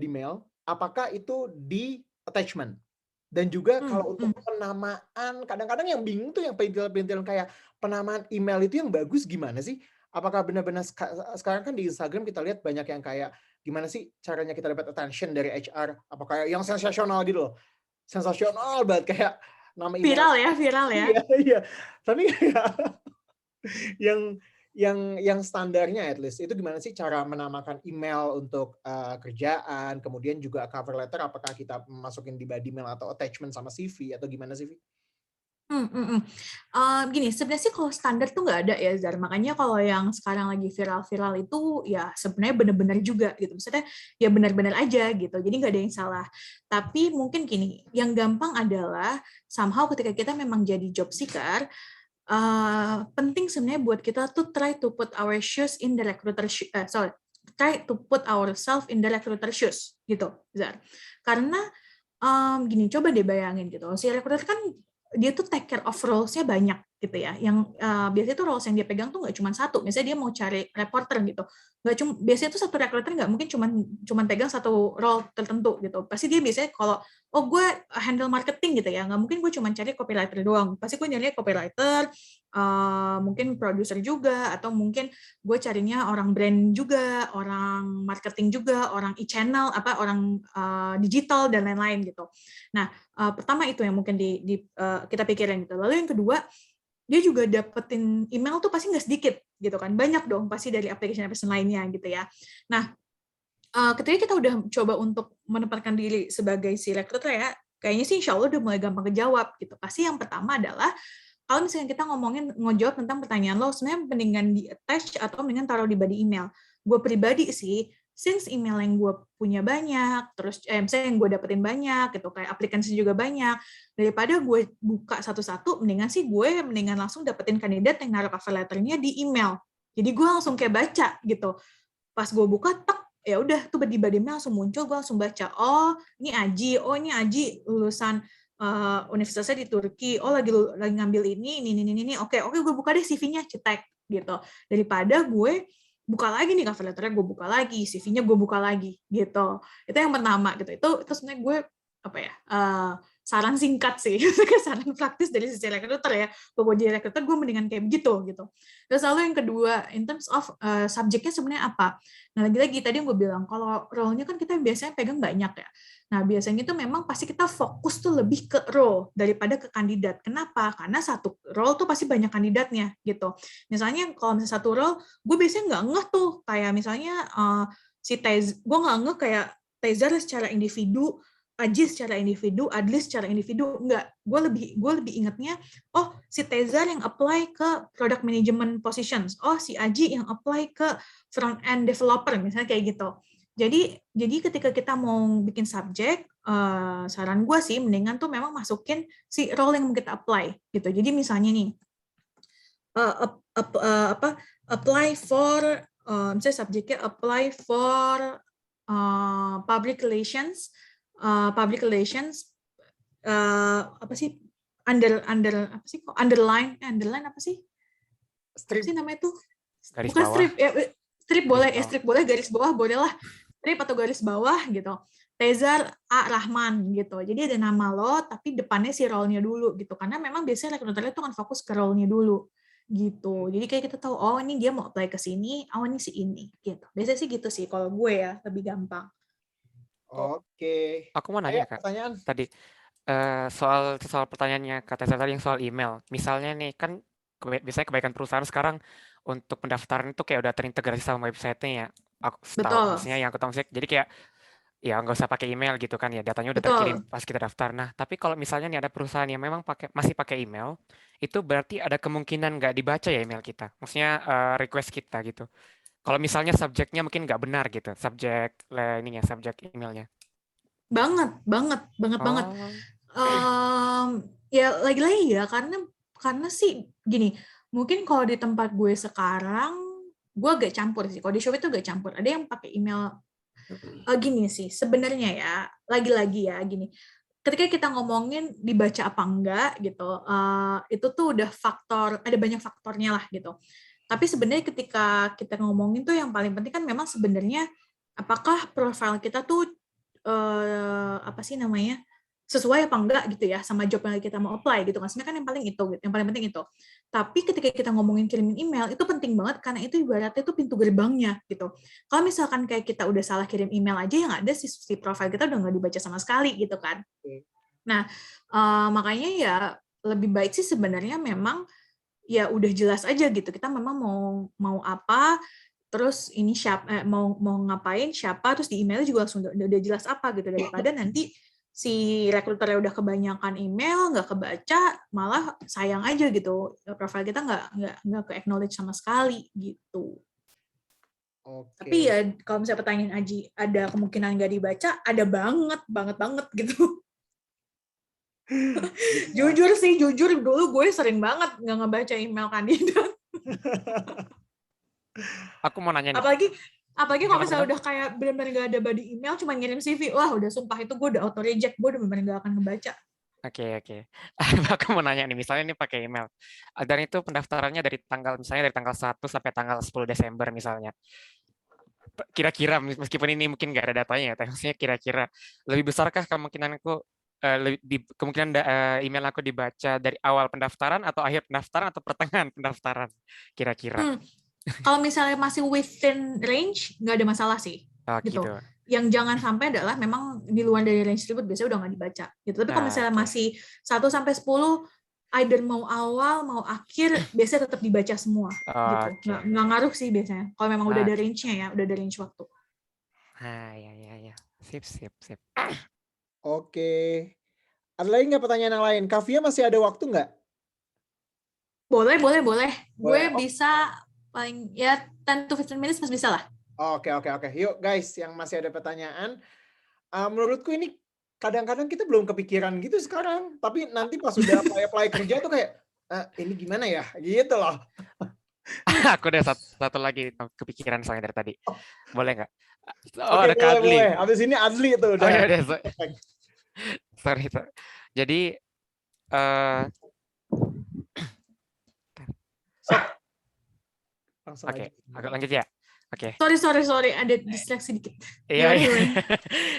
mail, apakah itu di attachment? Dan juga kalau untuk penamaan, kadang-kadang yang bingung tuh yang perintilan kayak penamaan email itu yang bagus gimana sih? Apakah benar-benar sekarang kan di Instagram kita lihat banyak yang kayak gimana sih caranya kita dapat attention dari HR? Apakah yang sensasional gitu loh? Sensasional banget kayak nama email. Viral ya. Iya. Tapi kayak yang standarnya at least itu gimana sih cara menamakan email untuk kerjaan, kemudian juga cover letter apakah kita masukin di body mail atau attachment sama CV atau gimana sih? Gini, sebenarnya sih kalau standar tuh nggak ada ya, Zar. Makanya kalau yang sekarang lagi viral-viral itu ya sebenarnya benar-benar juga gitu. Maksudnya ya benar-benar aja gitu. Jadi nggak ada yang salah. Tapi mungkin gini, yang gampang adalah somehow ketika kita memang jadi job seeker, penting sebenarnya buat kita tuh try to put our shoes in the recruiter try to put ourselves in the recruiter shoes gitu, Zar. Karena gini, coba deh bayangin gitu. Si recruiter kan dia tuh take care of roles-nya banyak gitu ya. Yang biasanya tuh roles yang dia pegang tuh nggak cuma satu. Misalnya dia mau cari reporter gitu. Nggak cuma biasanya tuh satu recruiter nggak mungkin cuma pegang satu role tertentu gitu. Pasti dia biasanya kalau gue handle marketing gitu ya, nggak mungkin gue cuma cari copywriter doang. Pasti gue nyari copywriter, mungkin produser juga, atau mungkin gue carinya orang brand juga, orang marketing juga, orang e-channel, orang digital dan lain-lain gitu. Nah, pertama itu yang mungkin kita pikirin gitu. Lalu yang kedua, dia juga dapetin email tuh pasti nggak sedikit gitu kan, banyak dong pasti dari application lainnya gitu ya. Nah, ketika kita udah coba untuk menempatkan diri sebagai si recruiter ya, kayaknya sih insya Allah udah mulai gampang kejawab gitu. Pasti yang pertama adalah kalau misalnya kita ngejawab tentang pertanyaan lo, sebenarnya mendingan di attach atau mendingan taruh di body email. Gue pribadi sih, since email yang gue punya banyak, terus misalnya yang gue dapetin banyak, gitu kayak aplikasi juga banyak, daripada gue buka satu-satu, mendingan langsung dapetin kandidat yang naruh cover letternya di email. Jadi gue langsung kayak baca gitu. Pas gue buka, ya udah tuh di body email langsung muncul, gue langsung baca. Oh ini Aji lulusan universitasnya di Turki, lagi ngambil ini, oke gue buka deh CV-nya, cetek gitu. Daripada gue buka lagi nih cover letternya, gue buka lagi, CV-nya gue buka lagi gitu. Itu yang pertama gitu. Itu sebenarnya gue saran singkat sih, saran praktis dari sisi recruiter ya. Kalau jadi recruiter gue mendingan kayak begitu gitu. Terus lalu yang kedua, in terms of subjeknya sebenarnya apa? Nah lagi-lagi tadi yang gue bilang, kalau role-nya kan kita biasanya pegang banyak ya. Nah biasanya itu memang pasti kita fokus tuh lebih ke role daripada ke kandidat. Kenapa? Karena satu role tuh pasti banyak kandidatnya gitu. Misalnya kalau misalnya satu role, gue biasanya nggak ngeh tuh kayak misalnya gue nggak ngeh kayak Tezar secara individu, Aji secara individu, Adli secara individu, enggak. Gue lebih ingatnya, si Tezar yang apply ke product management positions, si Aji yang apply ke front end developer, misalnya kayak gitu. Jadi ketika kita mau bikin subjek, saran gue sih mendingan tuh memang masukin si role yang mau kita apply gitu. Jadi misalnya nih, apply for, misalnya subjeknya apply for public relations, underline apa sih? Apa sih namanya itu? Garis Bukan bawah. strip ya, Strip boleh, strip boleh, garis bawah boleh lah. Strip atau garis bawah gitu. Tezar A. Rahman gitu. Jadi ada nama lo, tapi depannya si role-nya dulu gitu. Karena memang biasanya rekruternya tuh kan fokus ke role-nya dulu gitu. Jadi kayak kita tahu, oh ini dia mau apply ke sini, oh ini si ini gitu. Biasanya sih gitu sih kalau gue ya, lebih gampang. Oke. Aku mau nanya Kak. Pertanyaan Tadi soal pertanyaannya Kak Tessa tadi yang soal email. Misalnya nih kan biasanya kebaikan perusahaan sekarang untuk pendaftaran itu kayak udah terintegrasi sama website-nya ya. Aku tahu, maksudnya yang aku tahu jadi kayak ya nggak usah pakai email gitu kan ya, datanya udah terkirim pas kita daftar. Nah, tapi kalau misalnya nih ada perusahaan yang memang masih pakai email, itu berarti ada kemungkinan nggak dibaca ya email kita. Maksudnya request kita gitu. Kalau misalnya subjeknya mungkin nggak benar gitu, subjek emailnya. Banget. Ya lagi-lagi ya, karena sih gini, mungkin kalau di tempat gue sekarang, gue agak campur sih. Kalau di Shopee itu agak campur. Ada yang pakai email gini sih, sebenarnya ya, lagi-lagi ya gini. Ketika kita ngomongin dibaca apa enggak gitu, itu tuh udah ada banyak faktornya lah gitu. Tapi sebenarnya ketika kita ngomongin tuh yang paling penting kan memang sebenarnya apakah profil kita tuh sesuai apa enggak gitu ya sama job yang kita mau apply gitu kan. Sebenarnya kan yang paling penting itu. Tapi ketika kita ngomongin kirimin email itu penting banget karena itu ibaratnya itu pintu gerbangnya gitu. Kalau misalkan kayak kita udah salah kirim email aja yang ada si profil kita udah nggak dibaca sama sekali gitu kan. Nah, makanya ya lebih baik sih sebenarnya memang ya udah jelas aja gitu. Kita memang mau apa, terus ini siapa mau ngapain, siapa, terus di emailnya juga langsung udah jelas apa gitu, daripada nanti si rekruternya udah kebanyakan email nggak kebaca, malah sayang aja gitu, profil kita nggak ke acknowledge sama sekali gitu. Tapi ya kalau misalnya pertanyaan Aji ada kemungkinan nggak dibaca, ada banget gitu. Jujur dulu gue sering banget nggak ngebaca email kandidat. Aku mau nanya nih. Apalagi kalau misalnya udah kayak benar-benar nggak ada body email, cuma ngirim CV, wah udah sumpah itu gue udah auto reject, gue udah benar-benar nggak akan ngebaca. Oke. Aku mau nanya nih, misalnya ini pakai email, dan itu pendaftarannya dari tanggal 1 sampai tanggal 10 Desember misalnya. Kira-kira meskipun ini mungkin nggak ada datanya, tapi maksudnya kira-kira lebih besarkah kemungkinan email aku dibaca dari awal pendaftaran atau akhir pendaftaran atau pertengahan pendaftaran kira-kira? Kalau misalnya masih within range, nggak ada masalah sih. Gitu. Yang jangan sampai adalah memang di luar dari range tersebut biasanya udah nggak dibaca. Gitu. Tapi kalau misalnya masih 1 sampai 10, either mau awal, mau akhir, biasanya tetap dibaca semua. Gitu. Nggak ngaruh sih biasanya. Kalau memang udah ada range-nya ya, udah ada range waktu. Ya. Sip. Oke. Ada lagi nggak pertanyaan yang lain? Kavia masih ada waktu nggak? Boleh. Gue bisa paling ya 10 to 15 minutes masih bisa lah. Oke. Yuk guys, yang masih ada pertanyaan. Menurutku ini kadang-kadang kita belum kepikiran gitu sekarang. Tapi nanti pas sudah apply kerja tuh kayak, ini gimana ya? Gitu loh. Aku ada satu lagi kepikiran soalnya dari tadi. Boleh nggak? Oke, boleh. Abis ini Adli tuh. Udah. Sorry. Jadi, Oke, agak lanjut ya. Oke. Sorry, ada distraksi dikit. Iya.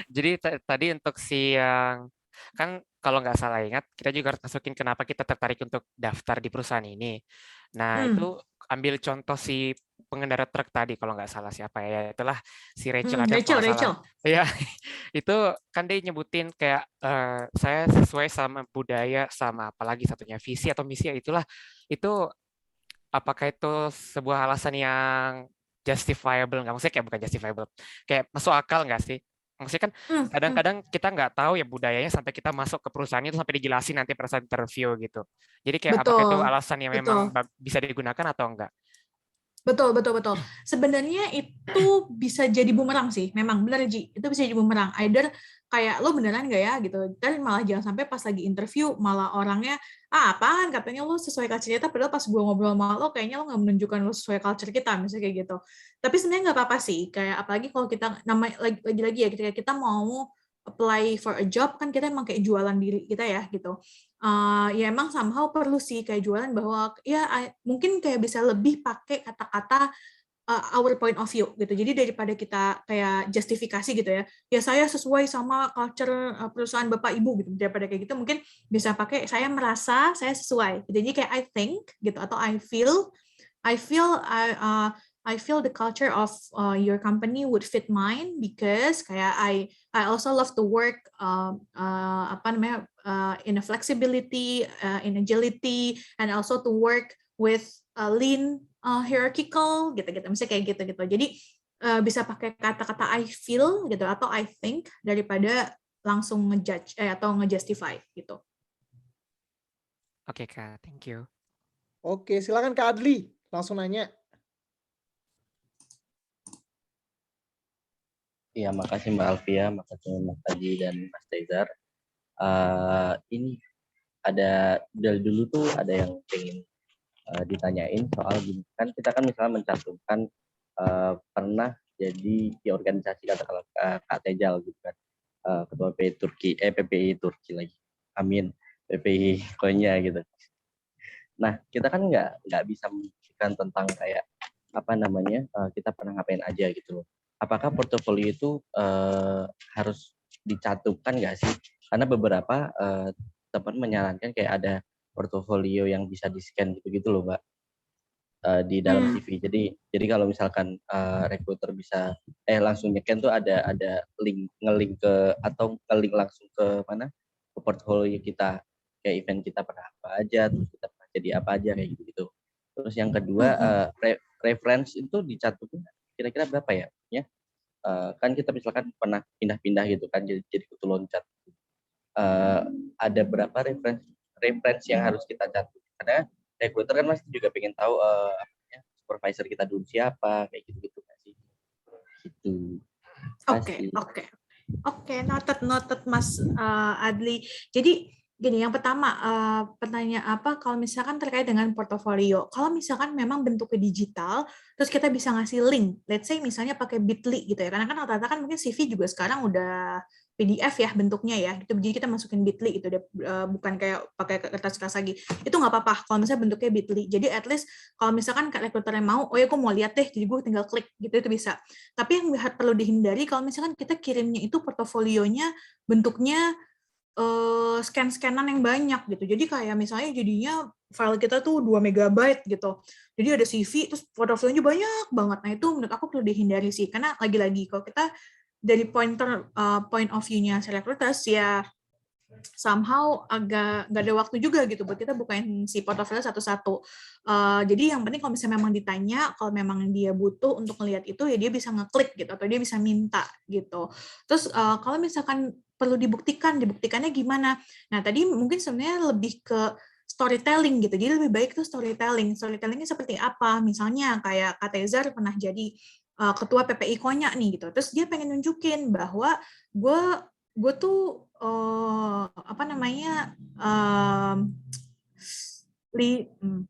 Jadi tadi untuk si yang kan kalau nggak salah ingat, kita juga harus masukin kenapa kita tertarik untuk daftar di perusahaan ini. Nah, itu ambil contoh si pengendara truk tadi kalau nggak salah siapa ya, itulah si Rachel. Rachel. Iya, itu kan dia nyebutin kayak saya sesuai sama budaya sama apalagi satunya visi atau misi ya itulah. Itu apakah itu sebuah alasan yang justifiable nggak? Maksudnya kayak bukan justifiable, kayak masuk akal nggak sih? Maksudnya kan kadang-kadang kita nggak tahu ya budayanya sampai kita masuk ke perusahaan itu sampai dijelasin nanti pada saat interview gitu. Jadi kayak apakah itu alasan yang memang bisa digunakan atau enggak? Betul. Sebenarnya itu bisa jadi bumerang sih. Memang benar Ji, itu bisa jadi bumerang. Either kayak lo beneran nggak ya gitu. Dan malah jangan sampai pas lagi interview malah orangnya apaan katanya lo sesuai culture kita, padahal pas gue ngobrol sama lo kayaknya lo nggak menunjukkan lo sesuai culture kita misalnya kayak gitu. Tapi sebenarnya nggak apa-apa sih. Kayak apalagi kalau kita lagi-lagi ya ketika kita mau apply for a job kan kita emang kayak jualan diri kita ya gitu. Ya emang somehow perlu sih kayak jualan bahwa ya mungkin kayak bisa lebih pakai kata-kata our point of view gitu. Jadi daripada kita kayak justifikasi gitu ya saya sesuai sama culture perusahaan Bapak Ibu gitu. Daripada kayak gitu mungkin bisa pakai saya merasa saya sesuai. Jadi kayak I think gitu atau I feel the culture of your company would fit mine because kayak I also love to work in a flexibility, in agility, and also to work with lean hierarchical gitu-gitu. Misalnya kayak gitu-gitu. Jadi bisa pakai kata-kata I feel gitu atau I think daripada langsung ngejudge atau ngejustify gitu. Oke Kak, thank you. Oke, silakan Kak Adli, langsung nanya. Iya, makasih Mbak Alfia, makasih Mas Taji dan Mas Tezar. Ini ada dari dulu tuh ada yang pengen ditanyain soal gini. Kan kita kan misalnya mencantumkan pernah jadi di organisasi katakanlah Kak Tejal gitu kan. Ketua PPI Turki lagi. Amin. PPI Konya gitu. Nah, kita kan nggak bisa membuktikan tentang kayak apa namanya kita pernah ngapain aja gitu loh. Apakah portofolio itu harus dicantumkan nggak sih? Karena beberapa teman menyarankan kayak ada portofolio yang bisa di-scan gitu-gitu loh, Mbak, di dalam CV. Jadi kalau misalkan recruiter bisa langsung nge-scan tuh ada nge-link ke atau nge-link langsung ke mana? Ke portofolio kita. Kayak event kita pernah apa aja, terus kita pernah jadi apa aja kayak gitu-gitu. Terus yang kedua reference itu dicantumin kira-kira berapa ya? Kan kita misalkan pernah pindah-pindah gitu kan jadi kutu loncat. Ada berapa referensi yang harus kita cantum? Karena recruiter kan pasti juga pengen tahu supervisor kita dulu siapa kayak gitu kan sih. Gitu. Oke, noted Mas Adli. Jadi gini, yang pertama pertanyaan kalau misalkan terkait dengan portofolio, kalau misalkan memang bentuknya digital, terus kita bisa ngasih link, let's say misalnya pakai Bitly gitu ya, karena kan rata-rata kan mungkin CV juga sekarang udah PDF ya bentuknya ya, gitu. Jadi kita masukin Bitly gitu, bukan kayak pakai kertas lagi. Itu nggak apa-apa kalau misalnya bentuknya Bitly. Jadi at least kalau misalkan recruiter yang mau, oh ya gue mau lihat deh, jadi gue tinggal klik gitu itu bisa. Tapi yang perlu dihindari kalau misalkan kita kirimnya itu portofolionya bentuknya scan-scanan yang banyak gitu. Jadi kayak misalnya jadinya file kita tuh 2 MB gitu. Jadi ada CV terus portofolionya banyak banget. Nah, itu menurut aku perlu dihindari sih. Karena lagi-lagi kalau kita dari point of view-nya recruiters ya somehow agak nggak ada waktu juga gitu buat kita bukain si portofolio satu-satu. Jadi yang penting kalau misalnya memang ditanya, kalau memang dia butuh untuk melihat itu ya dia bisa ngeklik gitu atau dia bisa minta gitu. Terus kalau misalkan perlu dibuktikannya gimana? Nah tadi mungkin sebenarnya lebih ke storytelling gitu. Jadi lebih baik tuh storytelling. Storytellingnya seperti apa? Misalnya kayak Kak Tezar pernah jadi ketua PPI Konya nih gitu. Terus dia pengen nunjukin bahwa gue tuh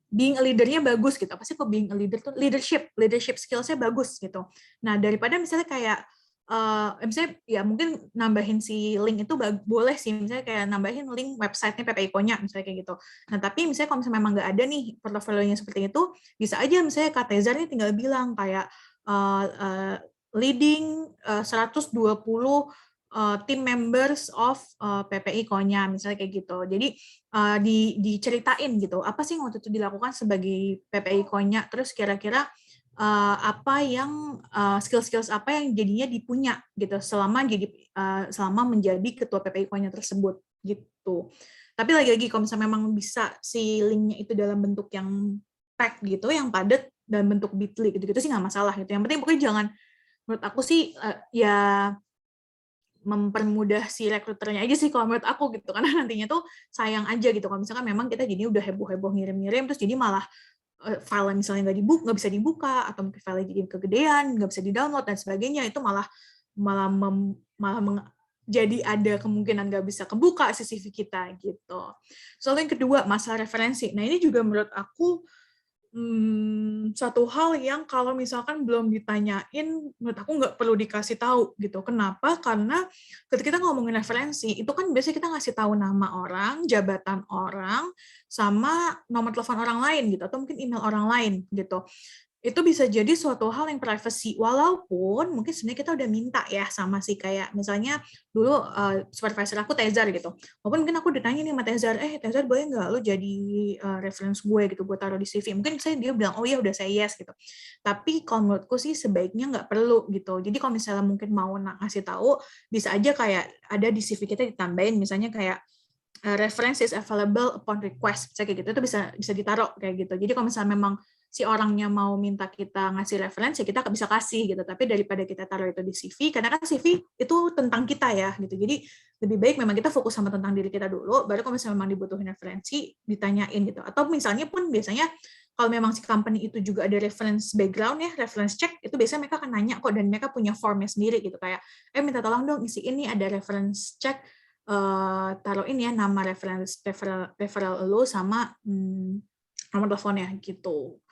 being a leader-nya bagus gitu. Apa sih kok being a leader tuh? Leadership skills-nya bagus gitu. Nah, daripada misalnya kayak misalnya ya mungkin nambahin si link itu boleh sih, misalnya kayak nambahin link website-nya PPI Konya misalnya kayak gitu. Nah, tapi misalnya kalau misalnya memang nggak ada nih portofolionya seperti itu, bisa aja misalnya Kak Tezar nih tinggal bilang kayak leading 120 team members of PPI Konya misalnya kayak gitu. Jadi diceritain gitu apa sih yang waktu itu dilakukan sebagai PPI Konya, terus kira-kira apa yang skill-skills apa yang jadinya dipunya gitu selama menjadi ketua PPI Konya tersebut gitu. Tapi lagi-lagi kalau misalnya memang bisa si linknya itu dalam bentuk yang pack gitu, yang padat dalam bentuk Bitly gitu sih nggak masalah gitu. Yang penting pokoknya jangan, menurut aku sih ya mempermudah si rekruternya aja sih kalau menurut aku gitu, karena nantinya tuh sayang aja gitu kalau misalkan memang kita jadi udah heboh-heboh ngirim-ngirim terus jadi malah file misalnya nggak bisa dibuka atau mungkin file jadi kegedean nggak bisa di-download dan sebagainya, itu malah jadi ada kemungkinan nggak bisa kebuka si CV kita gitu. Soal yang kedua masalah referensi, nah ini juga menurut aku satu hal yang kalau misalkan belum ditanyain, menurut aku nggak perlu dikasih tahu gitu. Kenapa? Karena ketika kita ngomongin referensi, itu kan biasanya kita ngasih tahu nama orang, jabatan orang, sama nomor telepon orang lain gitu, atau mungkin email orang lain gitu. itu bisa jadi suatu hal yang privacy, walaupun mungkin sebenarnya kita udah minta ya sama si kayak misalnya dulu supervisor aku Tezar gitu, walaupun mungkin aku udah tanya nih sama Tezar, Tezar boleh nggak lo jadi reference gue gitu, gue taruh di CV, mungkin dia bilang oh ya udah saya yes gitu, tapi kalau menurutku sih sebaiknya nggak perlu gitu. Jadi kalau misalnya mungkin mau ngasih tahu, bisa aja kayak ada di CV kita ditambahin misalnya kayak reference is available upon request, misalnya kayak gitu, itu bisa ditaruh kayak gitu. Jadi kalau misalnya memang si orangnya mau minta kita ngasih referensi, ya kita bisa kasih gitu. Tapi daripada kita taruh itu di CV, karena kan CV itu tentang kita ya gitu. Jadi lebih baik memang kita fokus sama tentang diri kita dulu, baru kalau misalnya memang dibutuhin referensi, ditanyain gitu. Atau misalnya pun biasanya kalau memang si company itu juga ada reference background ya, reference check, itu biasanya mereka akan nanya kok, dan mereka punya formnya sendiri gitu. Kayak, minta tolong dong isi ini ada reference check, taruh ini ya nama referral lo sama nomor teleponnya gitu.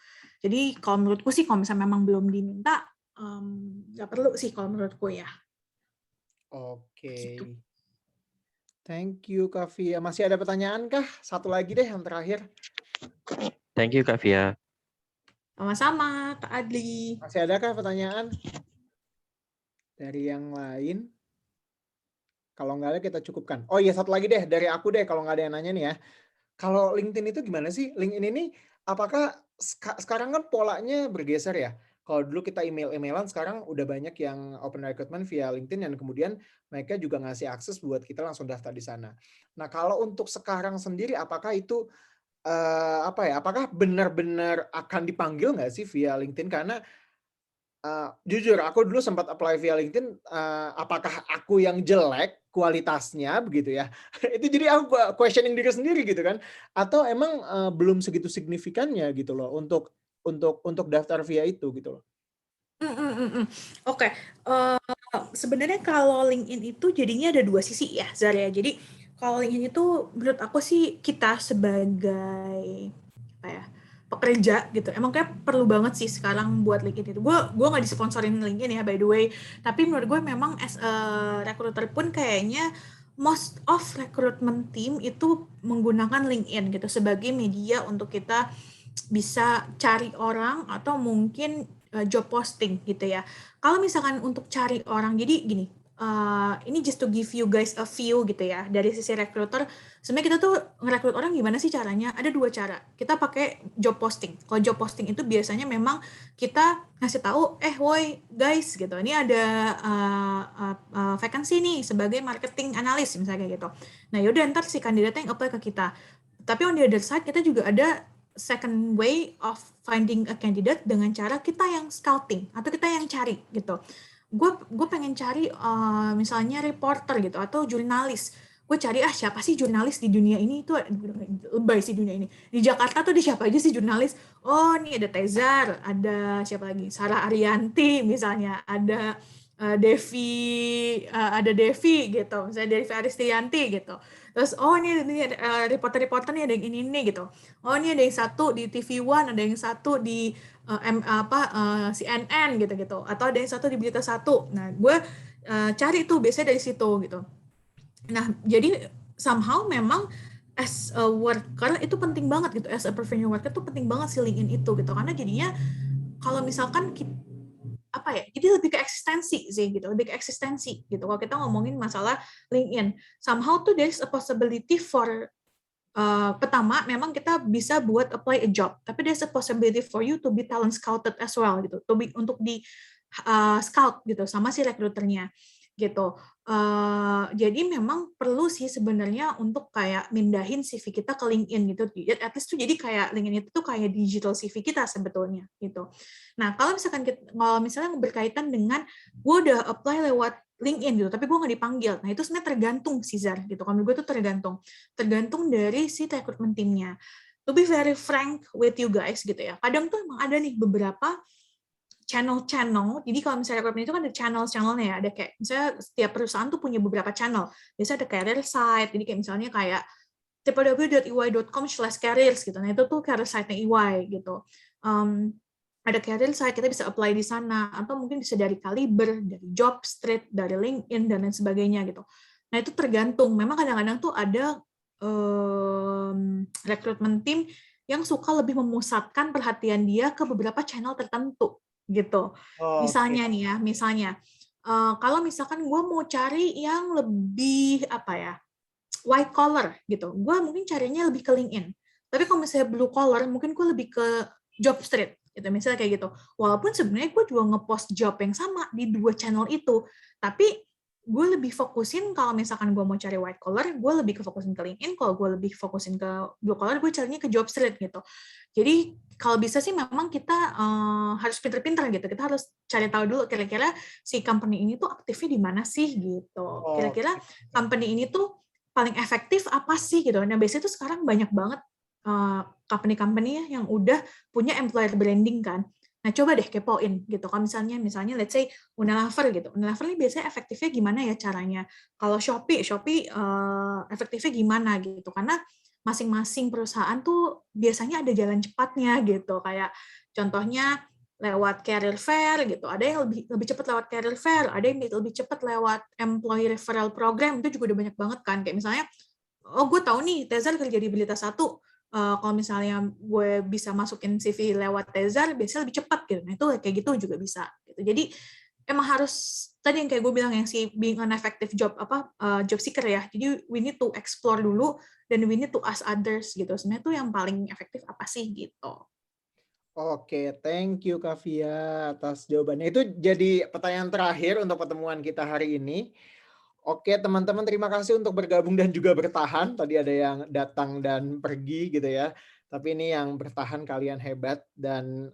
Jadi kalau menurutku sih kalau misalnya memang belum diminta, nggak perlu sih kalau menurutku ya. Oke. Gitu. Thank you Kak Via. Masih ada pertanyaan kah? Satu lagi deh yang terakhir. Thank you Kak Via. Sama-sama Kak Adli. Masih adakah pertanyaan dari yang lain? Kalau nggak ada kita cukupkan. Oh iya, satu lagi deh dari aku deh kalau nggak ada yang nanya nih ya. Kalau LinkedIn itu gimana sih? LinkedIn ini apakah sekarang kan polanya bergeser ya? Kalau dulu kita email-emailan, sekarang udah banyak yang open recruitment via LinkedIn dan kemudian mereka juga ngasih akses buat kita langsung daftar di sana. Nah, kalau untuk sekarang sendiri apakah itu apakah benar-benar akan dipanggil nggak sih via LinkedIn? Karena jujur aku dulu sempat apply via LinkedIn, apakah aku yang jelek kualitasnya begitu ya? Itu jadi aku questioning diri sendiri gitu kan? Atau emang belum segitu signifikannya gitu loh untuk daftar via itu gitu loh? Oke, sebenarnya kalau LinkedIn itu jadinya ada dua sisi ya, Zar ya. Jadi kalau LinkedIn itu menurut aku sih kita sebagai pekerja gitu, emang kayak perlu banget sih sekarang buat LinkedIn itu. Gue nggak disponsorin LinkedIn ya by the way, tapi menurut gue memang as a recruiter pun kayaknya most of recruitment team itu menggunakan LinkedIn gitu sebagai media untuk kita bisa cari orang atau mungkin job posting gitu ya. Kalau misalkan untuk cari orang, jadi gini, ini just to give you guys a view gitu ya, dari sisi recruiter, sebenarnya kita tuh ngerekrut orang gimana sih caranya? Ada dua cara. Kita pakai job posting. Kalau job posting itu biasanya memang kita ngasih tahu, woi guys gitu, ini ada vacancy nih sebagai marketing analis misalnya kayak gitu. Nah yaudah ntar si kandidatnya yang apply ke kita. Tapi on the other side kita juga ada second way of finding a candidate dengan cara kita yang scouting atau kita yang cari gitu. Gue pengen cari misalnya reporter gitu atau jurnalis. Gue cari siapa sih jurnalis di dunia ini, itu lebay sih dunia ini. Di Jakarta tuh di siapa aja sih jurnalis? Oh, nih ada Tezar, ada siapa lagi? Sarah Ariyanti misalnya, ada Devi gitu, misalnya Devi Aristianti gitu. Terus ini reporter-reporter nih ada yang ini gitu. Oh ini ada yang satu di TV One, ada yang satu di CNN gitu-gitu, atau ada yang satu di Berita Satu. Nah gue cari tuh biasanya dari situ gitu. Nah jadi somehow memang as a worker itu penting banget gitu, as a professional worker itu penting banget sih LinkedIn itu gitu, karena jadinya kalau misalkan kita, jadi lebih ke eksistensi sih gitu, lebih ke eksistensi gitu. Kalau kita ngomongin masalah LinkedIn, somehow tuh there's a possibility for pertama memang kita bisa buat apply a job, tapi there's a possibility for you to be talent scouted as well gitu, untuk di scout gitu sama si rekruternya gitu. Jadi memang perlu sih sebenarnya untuk kayak mindahin CV kita ke LinkedIn gitu. At least tuh jadi kayak LinkedIn itu tuh kayak digital CV kita sebetulnya gitu. Nah kalau misalnya berkaitan dengan gue udah apply lewat LinkedIn gitu, tapi gue nggak dipanggil. Nah itu sebenarnya tergantung sih Zar gitu. Kalau gue tuh tergantung dari si recruitment timnya. To be very frank with you guys gitu ya. Kadang tuh emang ada nih beberapa channel-channel. Jadi kalau misalnya recruitment itu kan ada channel-channelnya ya. Ada kayak misalnya setiap perusahaan tuh punya beberapa channel. Biasanya ada career site. Jadi kayak misalnya kayak www.ey.com/careers gitu. Nah itu tuh career site-nya EY gitu. Ada career site, kita bisa apply di sana, atau mungkin bisa dari Kaliber, dari Jobstreet, dari LinkedIn, dan lain sebagainya gitu. Nah itu tergantung. Memang kadang-kadang tuh ada recruitment team yang suka lebih memusatkan perhatian dia ke beberapa channel tertentu gitu. Misalnya nih ya, kalau misalkan gue mau cari yang lebih apa ya, white collar gitu, gue mungkin carinya lebih ke LinkedIn. Tapi kalau misalnya blue collar, mungkin gue lebih ke Jobstreet gitu, misalnya kayak gitu. Walaupun sebenarnya gue juga ngepost job yang sama di 2 channel itu, tapi gue lebih fokusin kalau misalkan gue mau cari white collar, gue lebih fokusin ke LinkedIn. Kalau gue lebih fokusin ke blue collar, gue carinya ke Jobstreet gitu. Jadi kalau bisa sih memang kita harus pinter-pinter gitu. Kita harus cari tahu dulu kira-kira si company ini tuh aktifnya di mana sih gitu. Kira-kira company ini tuh paling efektif apa sih gitu. Nah biasanya tuh sekarang banyak banget company-company yang udah punya employer branding kan. Nah, coba deh kepoin gitu. Kalau misalnya let's say Unilever gitu. Unilever ini biasanya efektifnya gimana ya caranya? Kalau Shopee efektifnya gimana gitu. Karena masing-masing perusahaan tuh biasanya ada jalan cepatnya gitu. Kayak contohnya lewat career fair gitu. Ada yang lebih cepat lewat career fair, ada yang lebih cepat lewat employee referral program. Itu juga udah banyak banget kan. Kayak misalnya, oh gue tahu nih Tezar kerja di Berita Satu. Kalau misalnya gue bisa masukin CV lewat Tezar, biasanya lebih cepat gitu. Nah itu kayak gitu juga bisa. Gitu. Jadi emang harus tadi yang kayak gue bilang yang si being an effective job seeker ya. Jadi we need to explore dulu dan we need to ask others gitu. Sebenarnya itu yang paling efektif apa sih gitu. Oke, thank you Kak Via atas jawabannya. Itu jadi pertanyaan terakhir untuk pertemuan kita hari ini. Oke teman-teman, terima kasih untuk bergabung dan juga bertahan. Tadi ada yang datang dan pergi gitu ya. Tapi ini yang bertahan, kalian hebat. Dan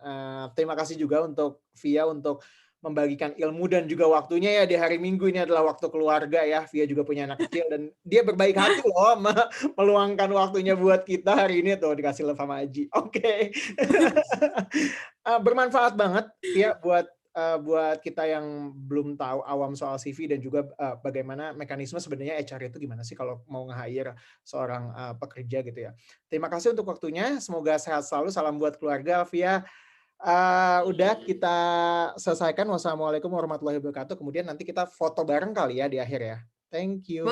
terima kasih juga untuk Via untuk membagikan ilmu dan juga waktunya ya di hari Minggu. Ini adalah waktu keluarga ya. Via juga punya anak kecil dan dia berbaik hati loh meluangkan waktunya buat kita hari ini tuh dikasih love sama Aji. Oke. Bermanfaat banget Via buat kita yang belum tahu awam soal CV dan juga bagaimana mekanisme sebenarnya HR itu gimana sih kalau mau nge-hire seorang pekerja gitu ya. Terima kasih untuk waktunya. Semoga sehat selalu. Salam buat keluarga Via. Udah kita selesaikan. Wassalamualaikum warahmatullahi wabarakatuh. Kemudian nanti kita foto bareng kali ya di akhir ya. Thank you.